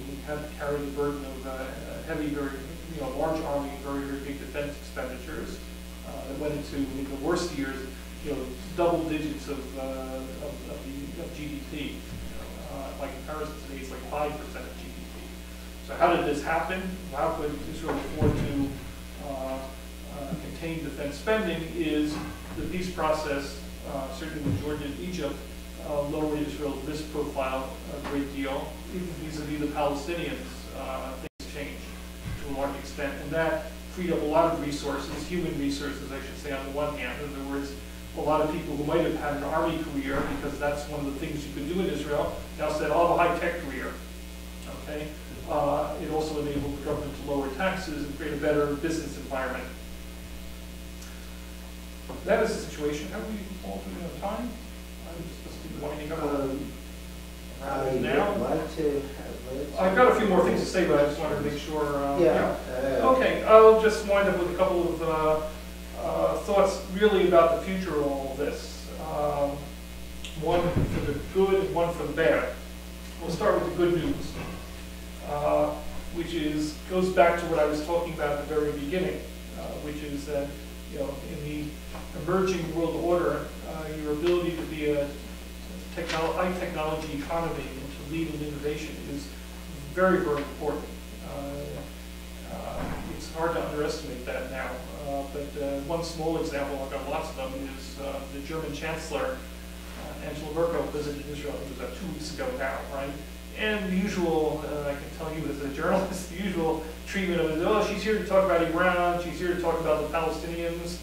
we have to carry the burden of a heavy, very large army, very, very big defense expenditures that went into, in the worst years, double digits of GDP. By comparison, today it's like 5% of GDP. So how did this happen? How could Israel afford to contain defense spending? Is the peace process, certainly with Jordan and Egypt, lowered Israel's risk profile a great deal. Even vis-a-vis the Palestinians, things changed to a large extent, and that freed up a lot of resources, human resources, I should say, on the one hand. In other words, a lot of people who might have had an army career, because that's one of the things you could do in Israel, now said, I'll have a high-tech career. Okay? It also enabled the government to lower taxes and create a better business environment. That is the situation. Have we all through time? I'm supposed to be winding up now. I've got a few more things to say, but I just wanted to make sure. Okay, I'll just wind up with a couple of thoughts really about the future of all of this. One for the good and one for the bad. We'll start with the good news, which goes back to what I was talking about at the very beginning, which is that in the emerging world order, your ability to be a high technology economy and to lead in innovation is very, very important. It's hard to underestimate that now. But one small example, I've got lots of them, is the German Chancellor, Angela Merkel, visited Israel, I think it was about 2 weeks ago now, right? And the usual, I can tell you as a journalist, the usual treatment of it, oh, she's here to talk about Iran, she's here to talk about the Palestinians.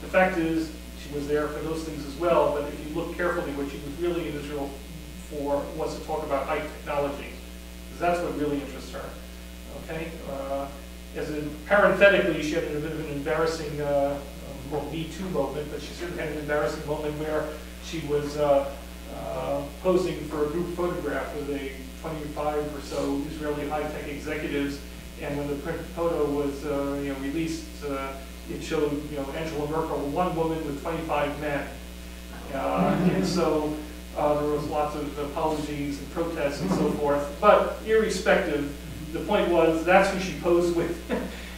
The fact is, she was there for those things as well, but if you look carefully, what she was really in Israel for was to talk about high technology, because that's what really interests her, okay? As in, parenthetically, she had a bit of an embarrassing, well, Me Too moment, but she certainly had an embarrassing moment where she was posing for a group photograph with a 25 or so Israeli high-tech executives, and when the print photo was released, it showed Angela Merkel, one woman with 25 men, and so there was lots of apologies and protests and so forth. But irrespective, the point was that's who she posed with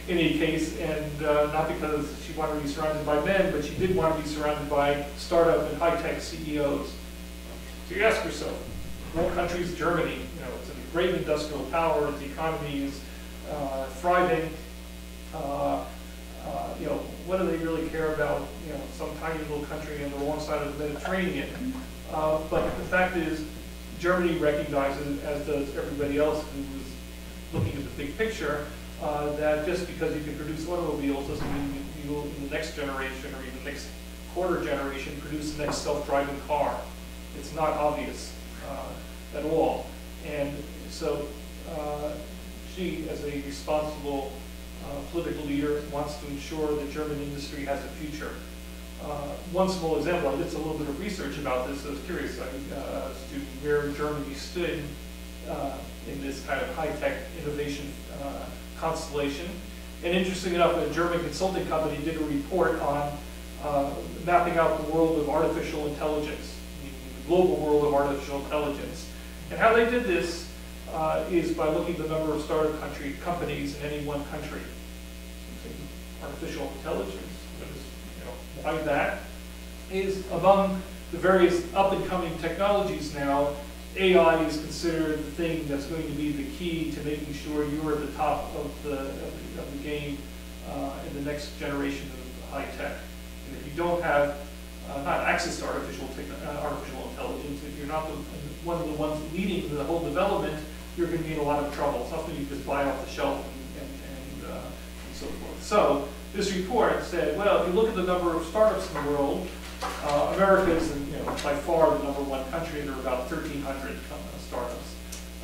in any case, and not because she wanted to be surrounded by men, but she did want to be surrounded by startup and high-tech CEOs. So you ask yourself, what country is Germany? It's a great industrial power, the economy is thriving. What do they really care about, some tiny little country on the wrong side of the Mediterranean? But the fact is, Germany recognizes, as does everybody else who is looking at the big picture, that just because you can produce automobiles doesn't mean you will, in the next generation or even the next quarter generation, produce the next self-driving car. It's not obvious at all. And so she, as a responsible political leader, wants to ensure that German industry has a future. One small example, I did a little bit of research about this. I was curious as to where Germany stood in this kind of high-tech innovation constellation. And interesting enough, a German consulting company did a report on mapping out the world of artificial intelligence, the global world of artificial intelligence. And how they did this is by looking at the number of startup companies in any one country. Artificial intelligence, why that? Is among the various up-and-coming technologies now, AI is considered the thing that's going to be the key to making sure you're at the top of the game in the next generation of high tech. And if you don't have not access to artificial intelligence, if you're not one of the ones leading the whole development, you're going to be in a lot of trouble. It's not something you just buy off the shelf and so forth. So this report said, well, if you look at the number of startups in the world, America is by far the #1 country. There are about 1,300 startups.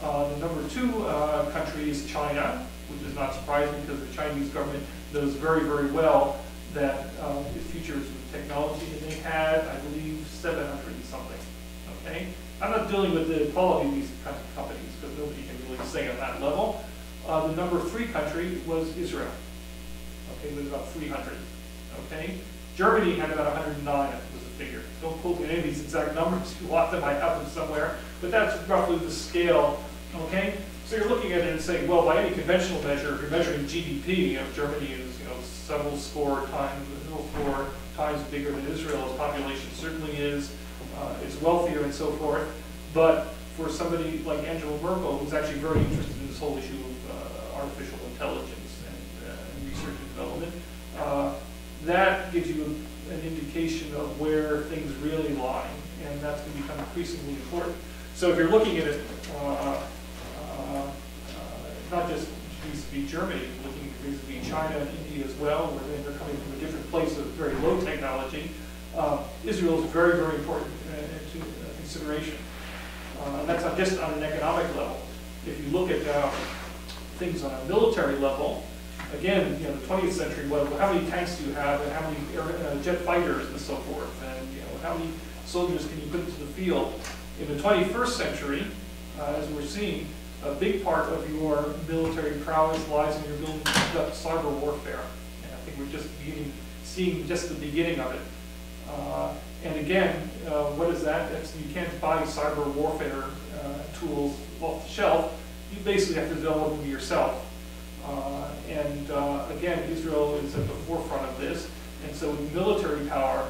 The #2 country is China, which is not surprising because the Chinese government knows very, very well that the future is with technology, and they had, I believe, 700 and something. Okay, I'm not dealing with the quality of these kinds of companies because nobody can really say on that level. The #3 country was Israel. Okay, with about 300. Okay, Germany had about 109, I think was the figure. Don't quote me on any of these exact numbers. If you want them, I have them somewhere. But that's roughly the scale. Okay, so you're looking at it and saying, well, by any conventional measure, if you're measuring GDP, Germany is several score times bigger than Israel. Its population certainly is. It's wealthier and so forth. But for somebody like Angela Merkel, who's actually very interested in this whole issue of artificial intelligence and research and development, that gives you an indication of where things really lie, and that's going to become increasingly important. So if you're looking at it, not just vis-a-vis Germany, looking vis-a-vis China and India as well, where they're coming from a different place of very low technology, Israel is very, very important to consideration. And that's not just on an economic level. If you look at things on a military level, again, the 20th century, how many tanks do you have, and how many jet fighters and so forth, and how many soldiers can you put into the field? In the 21st century, as we're seeing, a big part of your military prowess lies in your ability to conduct cyber warfare. And I think we're just seeing just the beginning of it. And again, what is that? You can't buy cyber warfare tools off the shelf. You basically have to develop them yourself. And again, Israel is at the forefront of this, and so military power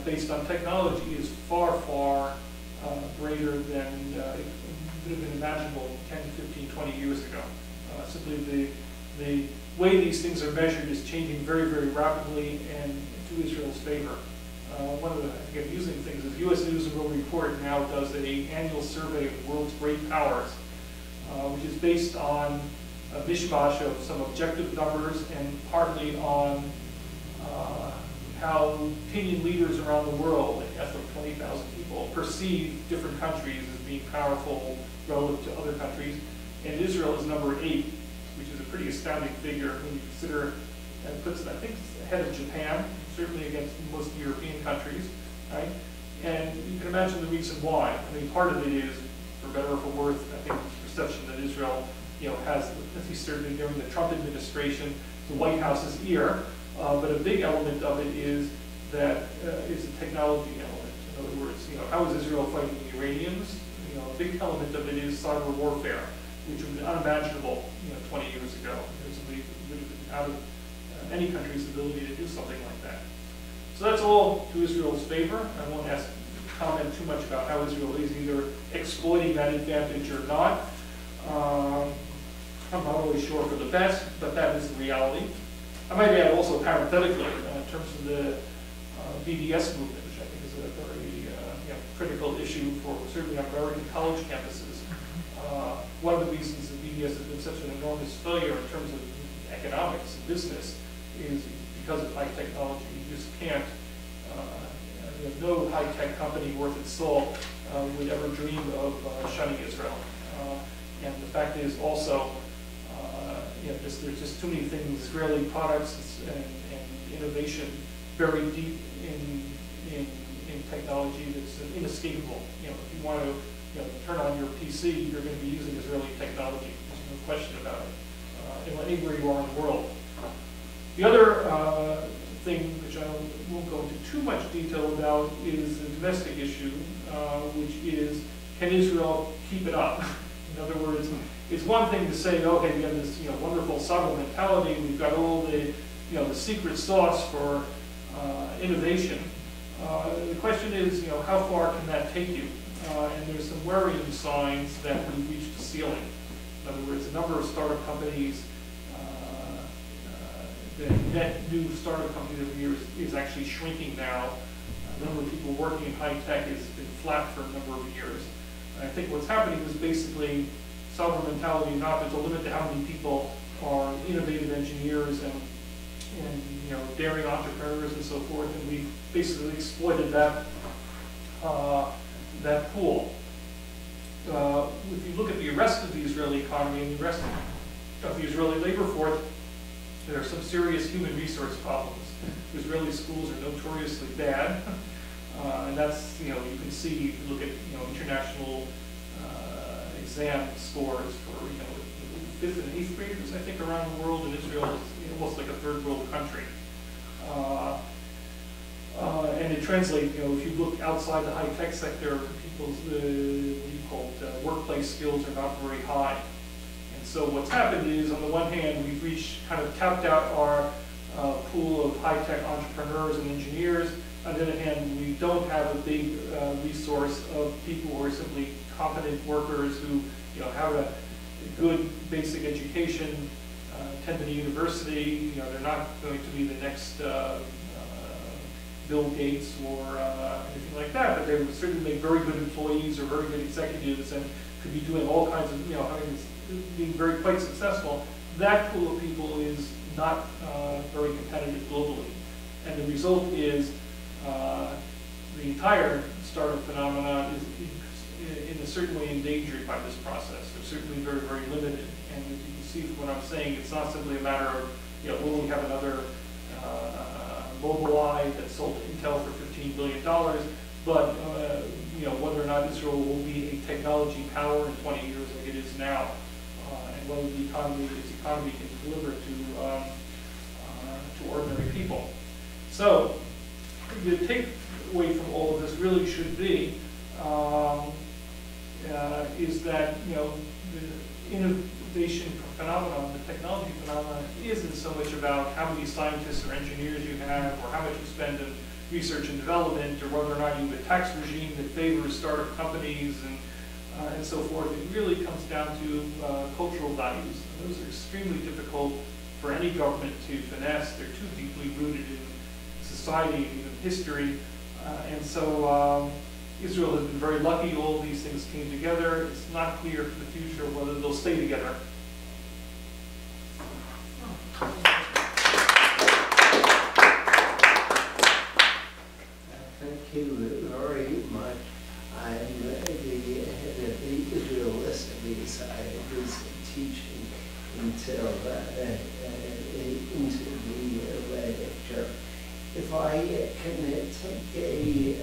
based on technology is far, far greater than would have been imaginable 10, 15, 20 years ago. Simply the way these things are measured is changing very, very rapidly and to Israel's favor. One of the, I think, amusing things is U.S. News and World Report now does an annual survey of the world's great powers, which is based on a mishmash of some objective numbers and partly on how opinion leaders around the world, like that's like 20,000 people, perceive different countries as being powerful relative to other countries. And Israel is number 8, which is a pretty astounding figure when you consider that puts it, I think, ahead of Japan, certainly against most European countries, right? And you can imagine the reason why. I mean, part of it is, for better or for worse, I think the perception that Israel, has, at least certainly during the Trump administration, the White House's ear. But a big element of it is that is a technology element. In other words, how is Israel fighting the Iranians? A big element of it is cyber warfare, which was unimaginable, 20 years ago. It would have been out of any country's ability to do something like that. So that's all to Israel's favor. I won't comment too much about how Israel is either exploiting that advantage or not. I'm not always sure for the best, but that is the reality. I might add also parenthetically, in terms of the BDS movement, which I think is a very critical issue for certainly on American college campuses. One of the reasons that BDS has been such an enormous failure in terms of economics and business is because of high technology. You just can't, no high-tech company worth its salt would ever dream of shunning Israel. And the fact is also, there's just too many things, Israeli products and innovation buried deep in technology that's inescapable. If you want to turn on your PC, you're going to be using Israeli technology. There's no question about it, anywhere you are in the world. The other thing, which I won't go into too much detail about, is the domestic issue, which is, can Israel keep it up? In other words, it's one thing to say, okay, we have this wonderful sovereign mentality, we've got all the the secret sauce for innovation. The question is, how far can that take you? And there's some worrying signs that we've reached a ceiling. In other words, the number of startup companies, the net new startup companies every year is actually shrinking now. The number of people working in high tech has been flat for a number of years. And I think what's happening is basically sovereign mentality enough. There's a limit to how many people are innovative engineers and daring entrepreneurs and so forth, and we've basically exploited that that pool. If you look at the rest of the Israeli economy and the rest of the Israeli labor force, there are some serious human resource problems. Israeli schools are notoriously bad, and that's you can see if you look at international exam scores for 5th and 8th graders, I think, around the world, and Israel is almost like a third world country. And it translates, if you look outside the high-tech sector, people's workplace skills are not very high. And so what's happened is, on the one hand, we've reached, kind of tapped out our pool of high-tech entrepreneurs and engineers. On the other hand, we don't have a big resource of people who are simply competent workers who have a good basic education, attended a university. They're not going to be the next Bill Gates or anything like that, but they would certainly make very good employees or very good executives and could be doing all kinds of, being very quite successful. That pool of people is not very competitive globally. And the result is the entire startup phenomenon is in a certain way endangered by this process. They're certainly very, very limited. And as you can see from what I'm saying, it's not simply a matter of, will we have another Mobileye that sold to Intel for $15 billion, but whether or not Israel will be a technology power in 20 years like it is now, and whether its economy can deliver to ordinary people. So the takeaway from all of this really should be is that the innovation phenomenon, the technology phenomenon, isn't so much about how many scientists or engineers you have, or how much you spend in research and development, or whether or not you have a tax regime that favors startup companies and and so forth. It really comes down to cultural values. And those are extremely difficult for any government to finesse. They're too deeply rooted in society and history. And so Israel has been very lucky. All these things came together. It's not clear for the future whether they'll stay together. Thank you very much. I'm the head of the Israel Studies. I was teaching until into the lecture. If I can take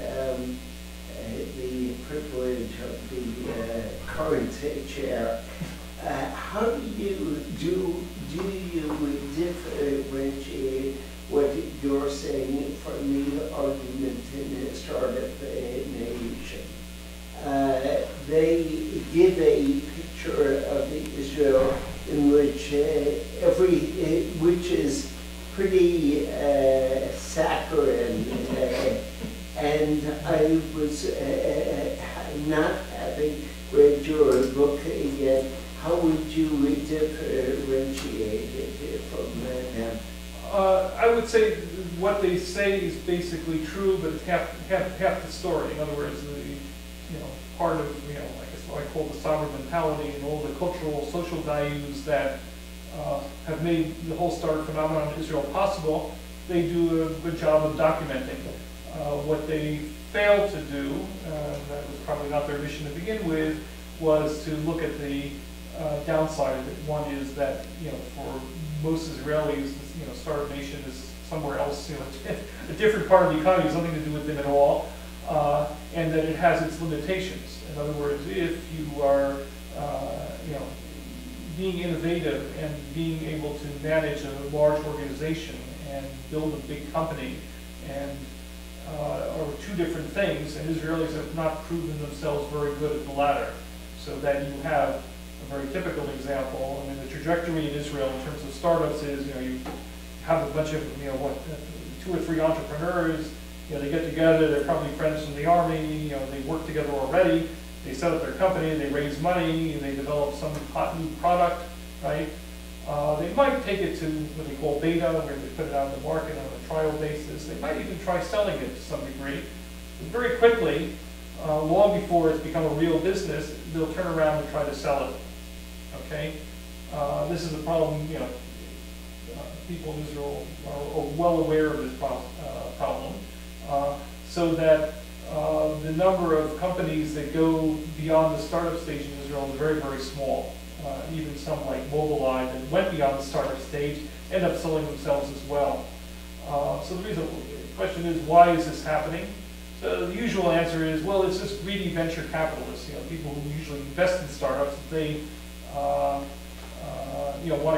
the privilege of the current chair, how do you differentiate what you're saying from the argument in the Startup Nation? They give a picture of Israel in which which is pretty saccharine, and I was not having read your book yet. How would you differentiate it from them? I would say what they say is basically true, but it's half the story. In other words, part of, I guess what I call the sovereign mentality and all the cultural, social values that have made the whole startup phenomenon in Israel possible, they do a good job of documenting. What they failed to do, that was probably not their mission to begin with, was to look at the downside of it. One is that, for most Israelis, Startup Nation is somewhere else, a different part of the economy, has nothing to do with them at all, and that it has its limitations. In other words, if you are, being innovative and being able to manage a large organization and build a big company, and are two different things, and Israelis have not proven themselves very good at the latter. So that you have a very typical example. I mean, the trajectory in Israel in terms of startups is, you have a bunch of, 2 or 3 entrepreneurs, they get together, they're probably friends from the army, they work together already, they set up their company, they raise money, they develop some hot new product, right? They might take it to what they call beta, where they put it out in the market on a trial basis. They might even try selling it to some degree. But very quickly, long before it's become a real business, they'll turn around and try to sell it. Okay? This is a problem, people in Israel are well aware of this problem. So that the number of companies that go beyond the startup stage in Israel is very, very small. Even some like Mobileye that went beyond the startup stage end up selling themselves as well. So the question is, why is this happening? So the usual answer is, well, it's just greedy venture capitalists. People who usually invest in startups, they want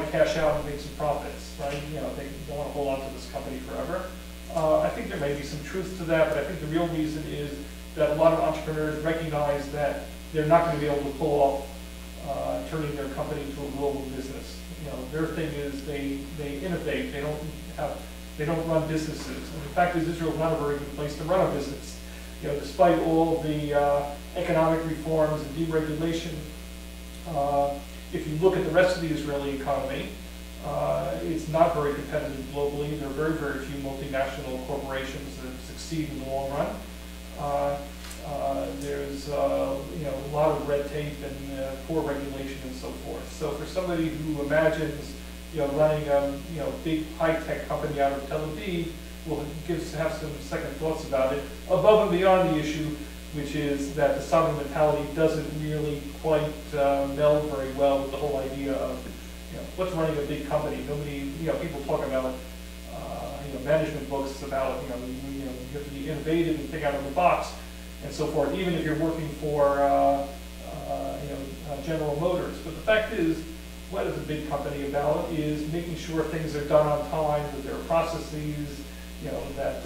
to cash out and make some profits, right? They don't want to hold on to this company forever. I think there may be some truth to that, but I think the real reason is that a lot of entrepreneurs recognize that they're not going to be able to pull off turning their company into a global business. Their thing is they innovate. They don't run businesses. And the fact is, Israel is not a very good place to run a business. Despite all the economic reforms and deregulation, if you look at the rest of the Israeli economy, it's not very competitive globally. There are very, very few multinational corporations that succeed in the long run. There's a lot of red tape and poor regulation and so forth. So for somebody who imagines running a big high-tech company out of Tel Aviv, will have some second thoughts about it, above and beyond the issue, which is that the sovereign mentality doesn't really quite meld very well with the whole idea of what's running a big company. Nobody, people talk about management books about you have to be innovative and think out of the box and so forth, even if you're working for General Motors. But the fact is, what is a big company about is making sure things are done on time, that there are processes, that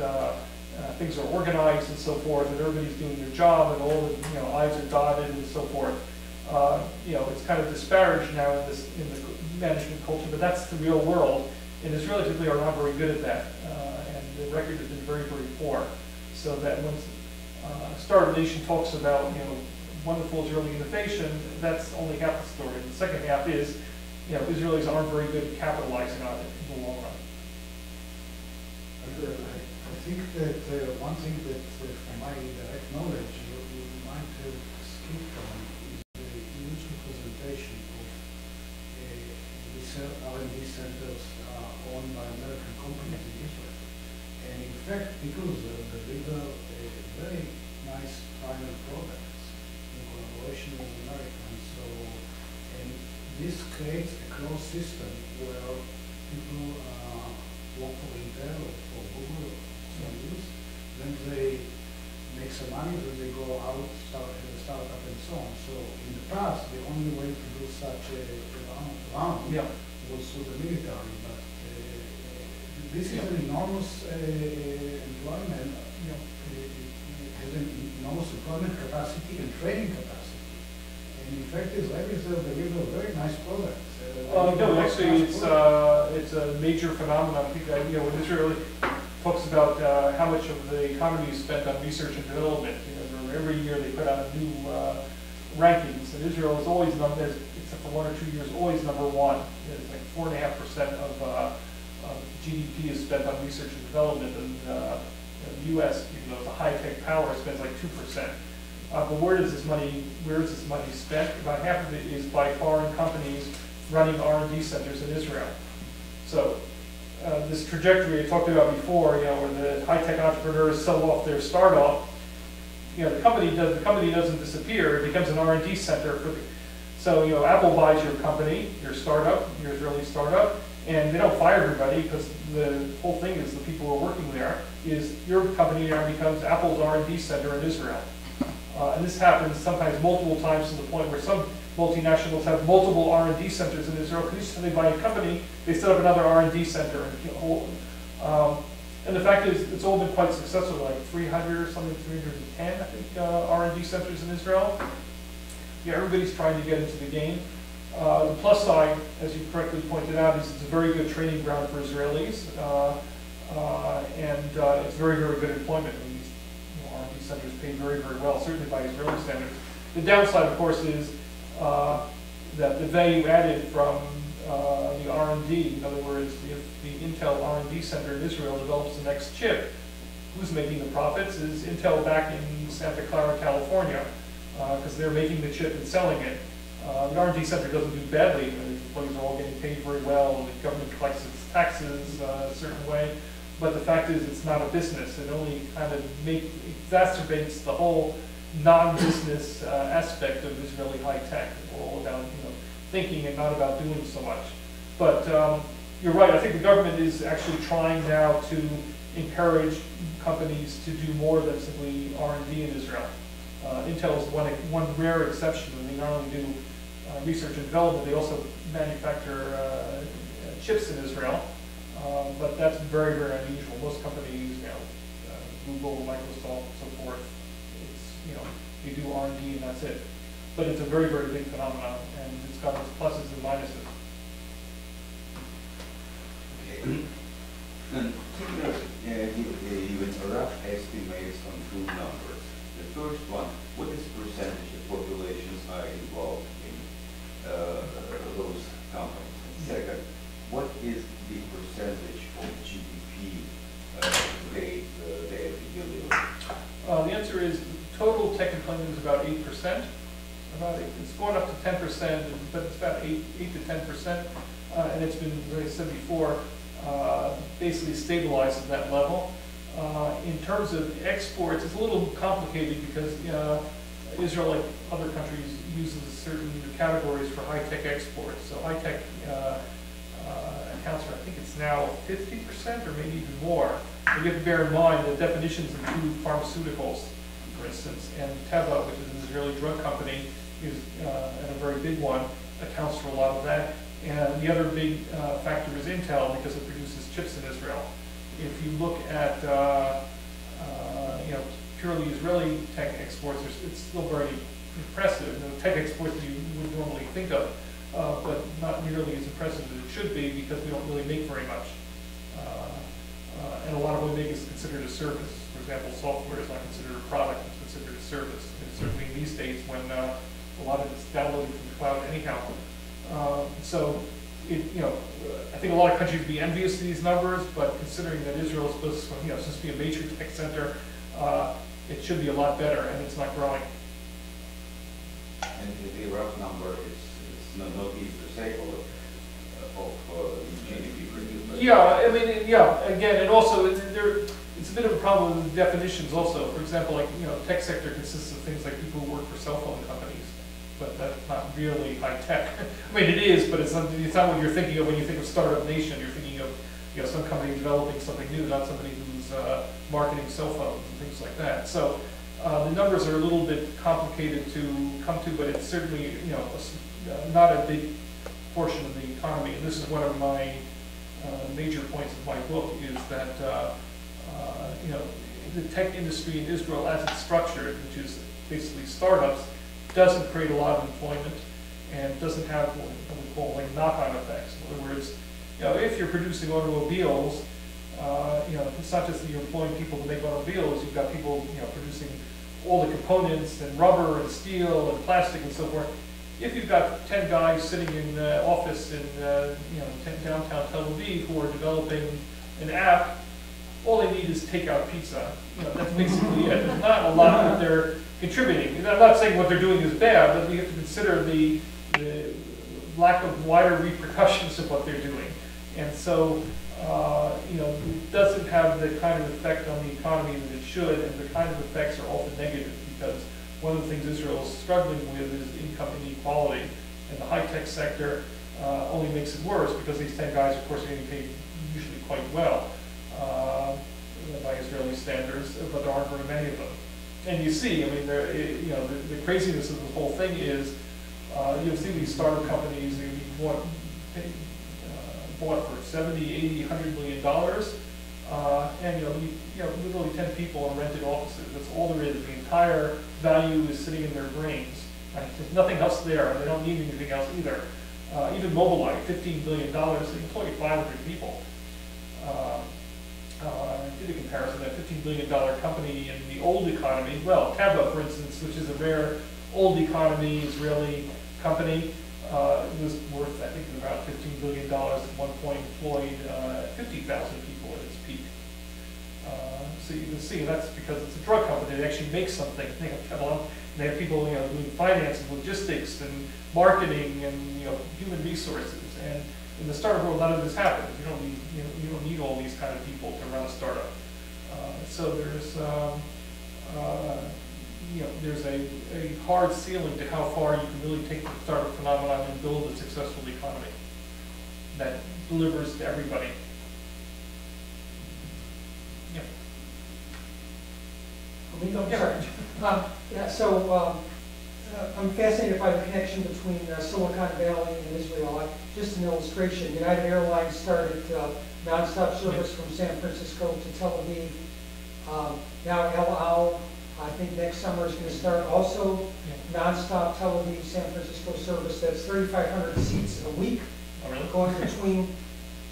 things are organized and so forth, that everybody's doing their job and all the I's are dotted and so forth. It's kind of disparaged now in the management culture, but that's the real world. And Israelis typically are not very good at that, and the record has been very, very poor. So that when Startup Nation talks about wonderful Israeli innovation, that's only half the story. The second half is, Israelis aren't very good at capitalizing on it in the long run. I think that one thing that, from my direct knowledge, you might have skipped on is the huge representation of these R&D centers owned by American companies in Israel. And in fact, people deliver very nice final products in collaboration with Americans. So, and this creates a closed system where people work for Intel or for Google or some use, then they make some money, then they go out, start a startup and so on. So in the past, the only way to do such a round was through the military, but this is an enormous employment, it has an enormous employment capacity and training capacity. And in fact, Israelis deliver very nice products. No, actually, it's a major phenomenon. I think that, when Israel talks about how much of the economy is spent on research and development, every year they put out new rankings, and Israel is always except for 1 or 2 years, always number one. It's like 4.5% of GDP is spent on research and development, and the U.S., even though it's a high-tech power, spends like 2%. But where is this money spent? About half of it is by foreign companies running R&D centers in Israel. So this trajectory I talked about before, where the high-tech entrepreneurs sell off their startup, the company doesn't disappear. It becomes an R&D center. So Apple buys your company, your startup, your Israeli startup, and they don't fire everybody, because the whole thing is the people who are working there is your company now becomes Apple's R&D center in Israel. And this happens sometimes multiple times to the point where some multinationals have multiple R&D centers in Israel. Because each time they buy a company, they set up another R&D center. And the fact is, it's all been quite successful, like 300 or something, 310, I think, R&D centers in Israel. Everybody's trying to get into the game. The plus side, as you correctly pointed out, is it's a very good training ground for Israelis, and it's very, very good employment. I mean, these R&D centers pay very, very well, certainly by Israeli standards. The downside, of course, is that the value added from the R&D, in other words, if the Intel R&D center in Israel develops the next chip, who's making the profits is Intel back in Santa Clara, California, because they're making the chip and selling it. The R&D center doesn't do badly. The employees are all getting paid very well, and the government collects its taxes a certain way. But the fact is, it's not a business. It only kind of exacerbates the whole non-business aspect of Israeli high tech. It's all about thinking and not about doing so much. But you're right. I think the government is actually trying now to encourage companies to do more than simply R&D in Israel. Intel is one rare exception. They not only do research and development, they also manufacture chips in Israel. But that's very, very unusual. Most companies, Google, Microsoft, so forth, you do R&D and that's it. But it's a very, very big phenomenon, and it's got its pluses and minuses. Okay. And even rough estimates on two numbers. The first one, what is the percentage of populations are involved in those companies? And second, what is the percentage of GDP they deliver? The answer is total tech employment is about 8%. It's going up to 10%, but it's about 8 to 10%. And it's been, as I said before, basically stabilized at that level. In terms of exports, it's a little complicated because Israel, like other countries, uses certain categories for high-tech exports. So high-tech accounts for, I think it's now 50% or maybe even more. But you have to bear in mind that definitions include pharmaceuticals, for instance, and Teva, which is an Israeli drug company, is and a very big one, accounts for a lot of that. And the other big factor is Intel, because it produces chips in Israel. If you look at purely Israeli tech exports, it's still very impressive. Tech exports you would normally think of, but not nearly as impressive as it should be because we don't really make very much. And a lot of what we make is considered a service. For example, software is not considered a product, it's considered a service. And certainly in these days when a lot of it's downloaded from the cloud anyhow. So, I think a lot of countries would be envious of these numbers, but considering that Israel is supposed to, be a major tech center, it should be a lot better, and it's not growing. And the rough number is not easy to say of GDP produced. Yeah, again, and also it's a bit of a problem with the definitions also. For example, tech sector consists of things like people who work for cell phone companies, but that's not really high tech. It is, but it's not what you're thinking of when you think of startup nation. You're thinking of some company developing something new, not somebody who's marketing cell phones and things like that. So the numbers are a little bit complicated to come to, but it's certainly not a big portion of the economy. And this is one of my major points of my book, is that the tech industry in Israel, as it's structured, which is basically startups, doesn't create a lot of employment and doesn't have what we call knock-on effects. In other words, if you're producing automobiles, it's not just that you're employing people to make automobiles. You've got people, producing all the components and rubber and steel and plastic and so forth. If you've got 10 guys sitting in the office in downtown Tel Aviv who are developing an app, all they need is takeout pizza. That's basically it. There's not a lot that they're contributing. And I'm not saying what they're doing is bad, but we have to consider the lack of wider repercussions of what they're doing. And so, it doesn't have the kind of effect on the economy that it should, and the kind of effects are often negative, because one of the things Israel is struggling with is income inequality, and the high-tech sector only makes it worse, because these 10 guys, of course, are getting paid usually quite well by Israeli standards, but there aren't very many of them. And you see, the craziness of the whole thing is, you'll see these startup companies bought for 70, 80, $100 million, and literally 10 people in rented offices. That's all there is. The entire value is sitting in their brains. There's nothing else there, and they don't need anything else either. Even Mobileye, $15 billion, they employ 500 people. I did a comparison, that $15 billion company in the old economy, well, Teva, for instance, which is a rare old economy Israeli company, was worth, I think, about $15 billion at one point, employed 50,000 people at its peak. So you can see that's because it's a drug company. They actually make something. They have people, doing finance and logistics and marketing and human resources. And in the startup world, none of this happens. You don't need all these kind of people to run a startup. So there's a hard ceiling to how far you can really take the startup phenomenon and build a successful economy that delivers to everybody. Yeah. I'm fascinated by the connection between Silicon Valley and Israel. Just an illustration, United Airlines started nonstop service from San Francisco to Tel Aviv. Now El Al, I think next summer is going to start also nonstop Tel Aviv, San Francisco service. That's 3,500 seats a week going between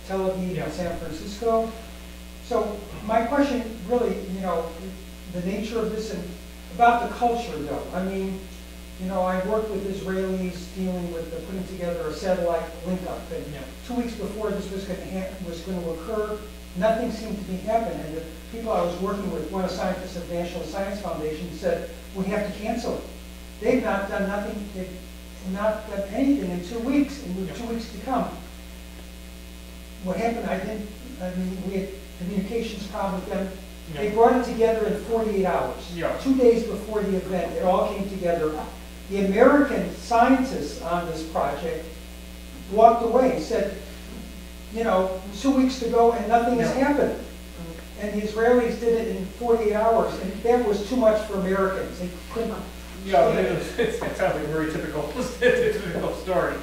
Tel Aviv and San Francisco. So my question really, the nature of this and about the culture though. I worked with Israelis dealing with putting together a satellite link-up, and 2 weeks before this was going to occur, nothing seemed to be happening. And the people I was working with, one of the scientists of the National Science Foundation, said, we have to cancel it. They've not done nothing, they've not done anything in 2 weeks, and with 2 weeks to come. What happened, we had communications problem with them. They brought it together in 48 hours. 2 days before the event, it all came together. The American scientists on this project walked away, said, 2 weeks to go and nothing has happened. And the Israelis did it in 48 hours, and that was too much for Americans. They couldn't. It sounds like a very typical story.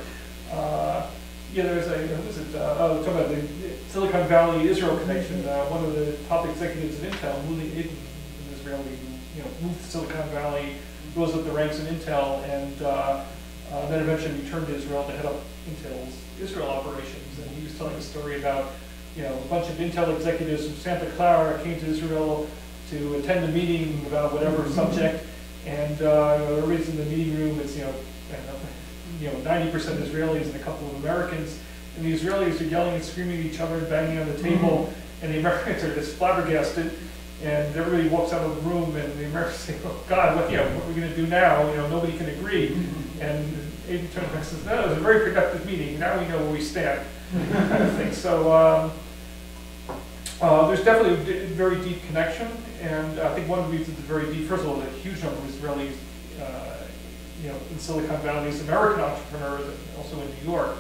There's talking about the Silicon Valley Israel connection. One of the top executives at Intel, Muli Eden, an Israeli, moved to Silicon Valley, goes up the ranks in Intel, and then eventually returned to Israel to head up Intel's Israel operations. And he was telling a story about, a bunch of Intel executives from Santa Clara came to Israel to attend a meeting about whatever subject, and everybody's in the meeting room. It's 90% Israelis and a couple of Americans, and the Israelis are yelling and screaming at each other and banging on the table, and the Americans are just flabbergasted. And everybody walks out of the room, and the Americans say, "Oh God, what are we going to do now? Nobody can agree." And Abe turns back and says, "No, it was a very productive meeting. Now we know where we stand," kind of thing. So there's definitely a very deep connection, and I think one of the reasons it's very deep. First of all, there's a huge number of Israelis, in Silicon Valley, these American entrepreneurs, and also in New York.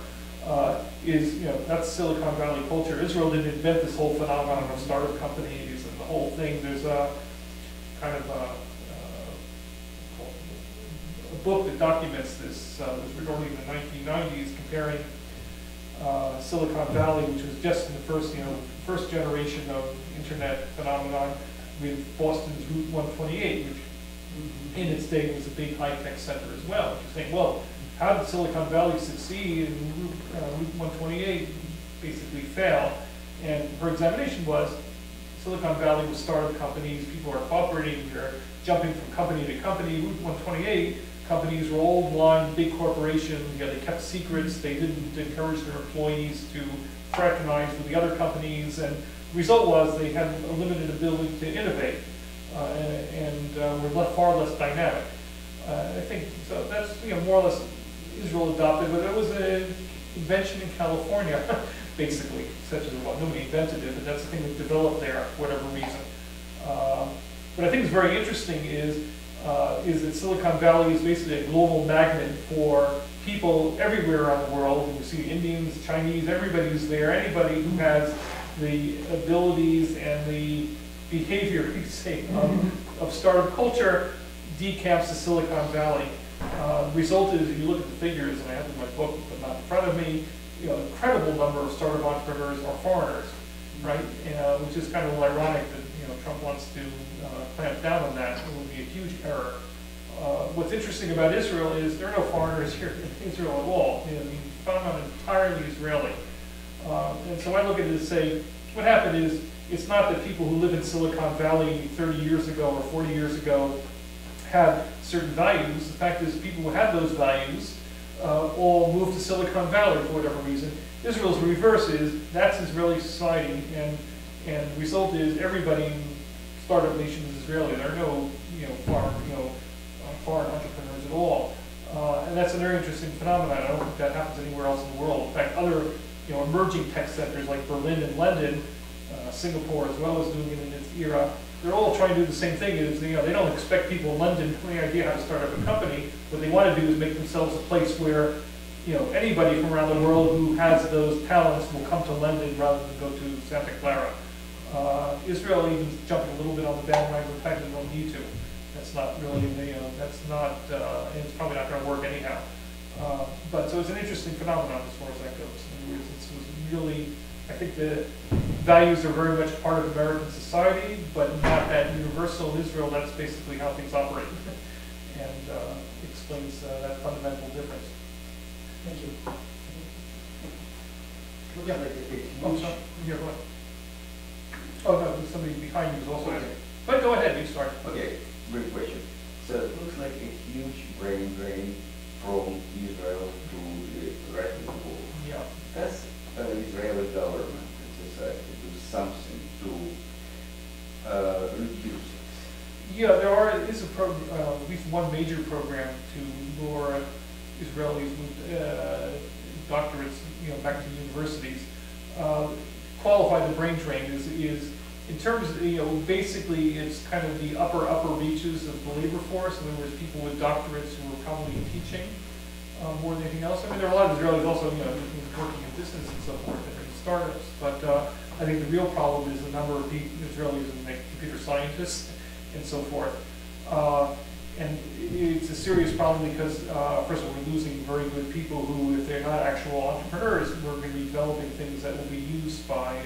That's Silicon Valley culture. Israel didn't invent this whole phenomenon of startup companies and the whole thing. There's a kind of a book that documents this. It was written in the 1990s, comparing Silicon Valley, which was just in the first generation of internet phenomenon, with Boston's Route 128, which in its day was a big high-tech center as well. You're saying, well, how did Silicon Valley succeed and Route 128 basically fail? And her examination was, Silicon Valley was startup companies, people are cooperating, they're jumping from company to company. Route 128, companies were all blind, big corporations, they kept secrets, they didn't encourage their employees to fraternize with the other companies, and the result was they had a limited ability to innovate, and were far less dynamic. I think so. That's more or less Israel adopted, but it was an invention in California, basically. Such as nobody invented it, but that's the thing that developed there for whatever reason. What I think is very interesting is that Silicon Valley is basically a global magnet for people everywhere around the world. And you see Indians, Chinese, everybody's there. Anybody who has the abilities and the behavior, you say, of startup culture decamps to Silicon Valley. Result is, if you look at the figures, and I have in my book, but not in front of me, an incredible number of startup entrepreneurs are foreigners, right? Which is kind of ironic that Trump wants to clamp down on that. It would be a huge error. What's interesting about Israel is there are no foreigners here in Israel at all. The phenomenon is entirely Israeli. And so I look at it and say, what happened is, it's not that people who live in Silicon Valley 30 years ago or 40 years ago had certain values. The fact is, people who had those values all moved to Silicon Valley for whatever reason. Israel's reverse is, that's Israeli society, and the result is everybody in startup nation is Israeli. There are no foreign entrepreneurs at all. And that's a very interesting phenomenon. I don't think that happens anywhere else in the world. In fact, other emerging tech centers like Berlin and London, Singapore as well as doing it in its era, they're all trying to do the same thing. Is they don't expect people in London to have any idea how to start up a company. What they want to do is make themselves a place where anybody from around the world who has those talents will come to London rather than go to Santa Clara. Israel even jumping a little bit on the bandwagon of the fact that they don't need to. That's not really, that's not, and it's probably not going to work anyhow. But so it's an interesting phenomenon as far as that goes. In other words, it was really, I think the values are very much part of American society, but not that universal. In Israel, that's basically how things operate, and explains that fundamental difference. Thank you. Looks like a Oh, huge, sorry. Here, go ahead. Oh, no, there's somebody behind you who's also asking. But go ahead, you start. okay, great question. So it looks like a huge brain drain from Israel to the rest of the world. Yeah. Does the Israeli government and society do something to reduce it? Yeah, there is a program, at least one major program to lure Israelis with doctorates, back to universities. Qualify the brain drain is in terms of, basically it's kind of the upper reaches of the labor force. In other words, people with doctorates who are probably teaching more than anything else. I mean, there are a lot of Israelis also, working in business and so forth and in startups. But I think the real problem is the number of Israelis and like computer scientists and so forth. And it's a serious problem because, first of all, we're losing very good people who, if they're not actual entrepreneurs, we're going to be developing things that will be used by,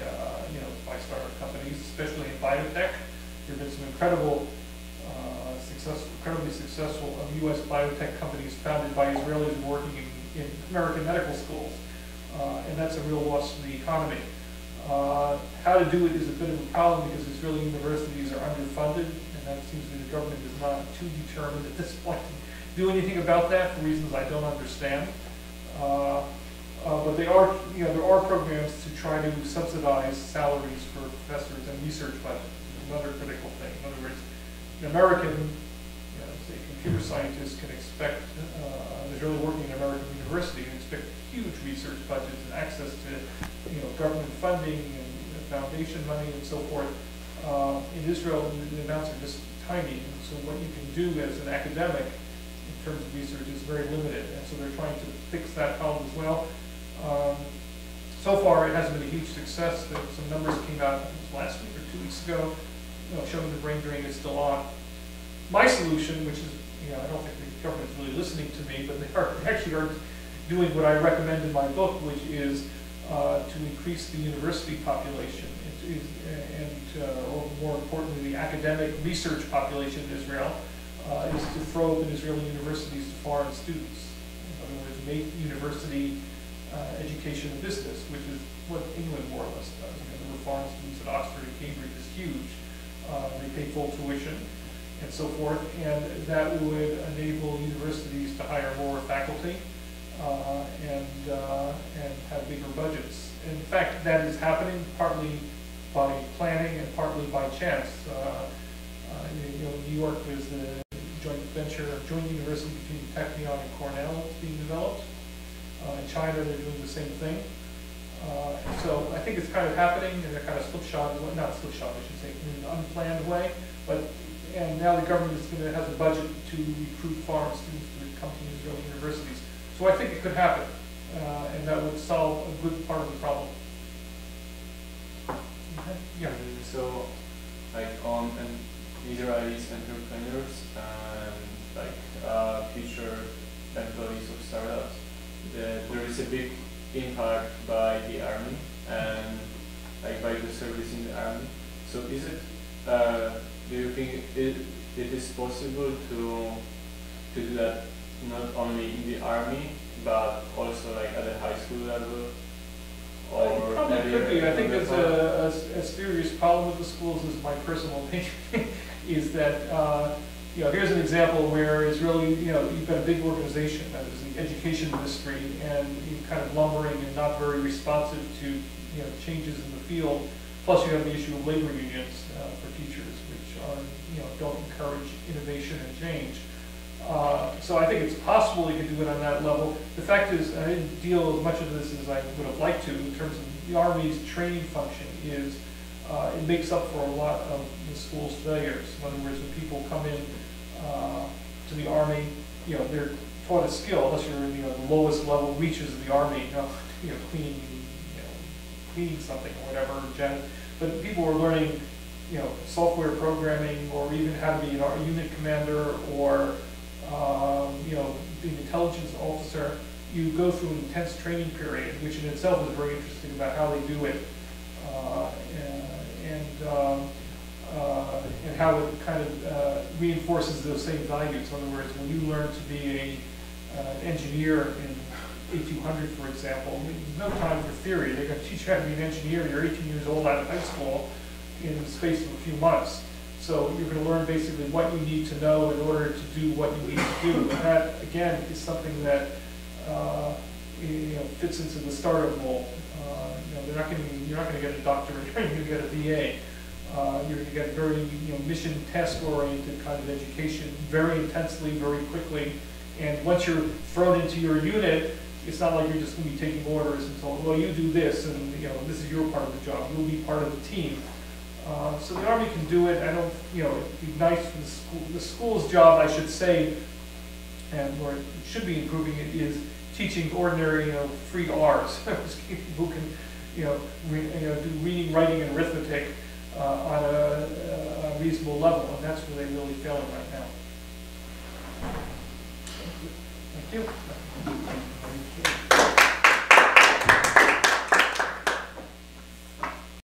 by startup companies, especially in biotech. There have been some incredibly successful U.S. biotech companies founded by Israelis working in American medical schools, and that's a real loss to the economy. How to do it is a bit of a problem because Israeli universities are underfunded, and that seems to be the government is not too determined at this point to do anything about that for reasons I don't understand. But they are, there are programs to try to subsidize salaries for professors and research budgets. Another critical thing. In other words, an American, say, computer scientist can expect, is really working in an American university and expect huge research budgets and access to, government funding and foundation money and so forth. In Israel, the amounts are just tiny, and so what you can do as an academic in terms of research is very limited, and so they're trying to fix that problem as well. So far, it hasn't been a huge success. Some numbers came out last week or 2 weeks ago, showing the brain drain is still on. My solution, which is, I don't think the government's really listening to me, but they actually are doing what I recommend in my book, which is to increase the university population, or more importantly, the academic research population in Israel, is to throw open Israeli universities to foreign students. In other words, make university education a business, which is what England more or less does. There were foreign students at Oxford and Cambridge is huge. They pay full tuition and so forth, and that would enable universities to hire more faculty and have bigger budgets. In fact, that is happening partly by planning and partly by chance. New York is the joint university between Technion and Cornell being developed. In China, they're doing the same thing. So I think it's kind of happening in a kind of slipshod, not slipshod, I should say, in an unplanned way. And now the government has a budget to recruit foreign students to come to Israeli universities. So I think it could happen, and that would solve a good part of the problem. Okay. Yeah. So, like on Israelis entrepreneurs and future employees of startups, there is a big impact by the army and by the service in the army. So is it, do you think it is possible to do that not only in the army but also at the high school level? Or it probably could be. I think it's a serious problem with the schools, is my personal opinion, is that here's an example where Israeli, you've got a big organization, that is the education ministry, and you're kind of lumbering and not very responsive to changes in the field. Plus you have the issue of labor unions for teachers, which are, don't encourage innovation and change. So I think it's possible you could do it on that level. The fact is, I didn't deal as much of this as I would have liked to in terms of the Army's training function is, it makes up for a lot of the school's failures. In other words, when people come in to the Army, they're taught a skill, unless you're in the lowest level reaches of the Army, cleaning something or whatever. But people are learning, software programming, or even how to be a unit commander, or being an intelligence officer. You go through an intense training period, which in itself is very interesting about how they do it, and how it kind of reinforces those same values. In other words, when you learn to be an engineer in 8200, for example, there's no time for theory. They're going to teach you how to be an engineer. You're 18 years old out of high school in the space of a few months. So you're going to learn basically what you need to know in order to do what you need to do. And that, again, is something that fits into the startup mold. You're not going to get a doctorate. You're going to get a VA. You're going to get very mission task-oriented kind of education, very intensely, very quickly. And once you're thrown into your unit, it's not like you're just going to be taking orders and told, well, you do this, and this is your part of the job. You'll be part of the team. So the Army can do it. I don't, it'd be nice for the school. The school's job, I should say, and where it should be improving it, is teaching ordinary, 3 R's. People who can, do reading, writing, and arithmetic on a reasonable level, and that's where they're really failing right now. Thank you.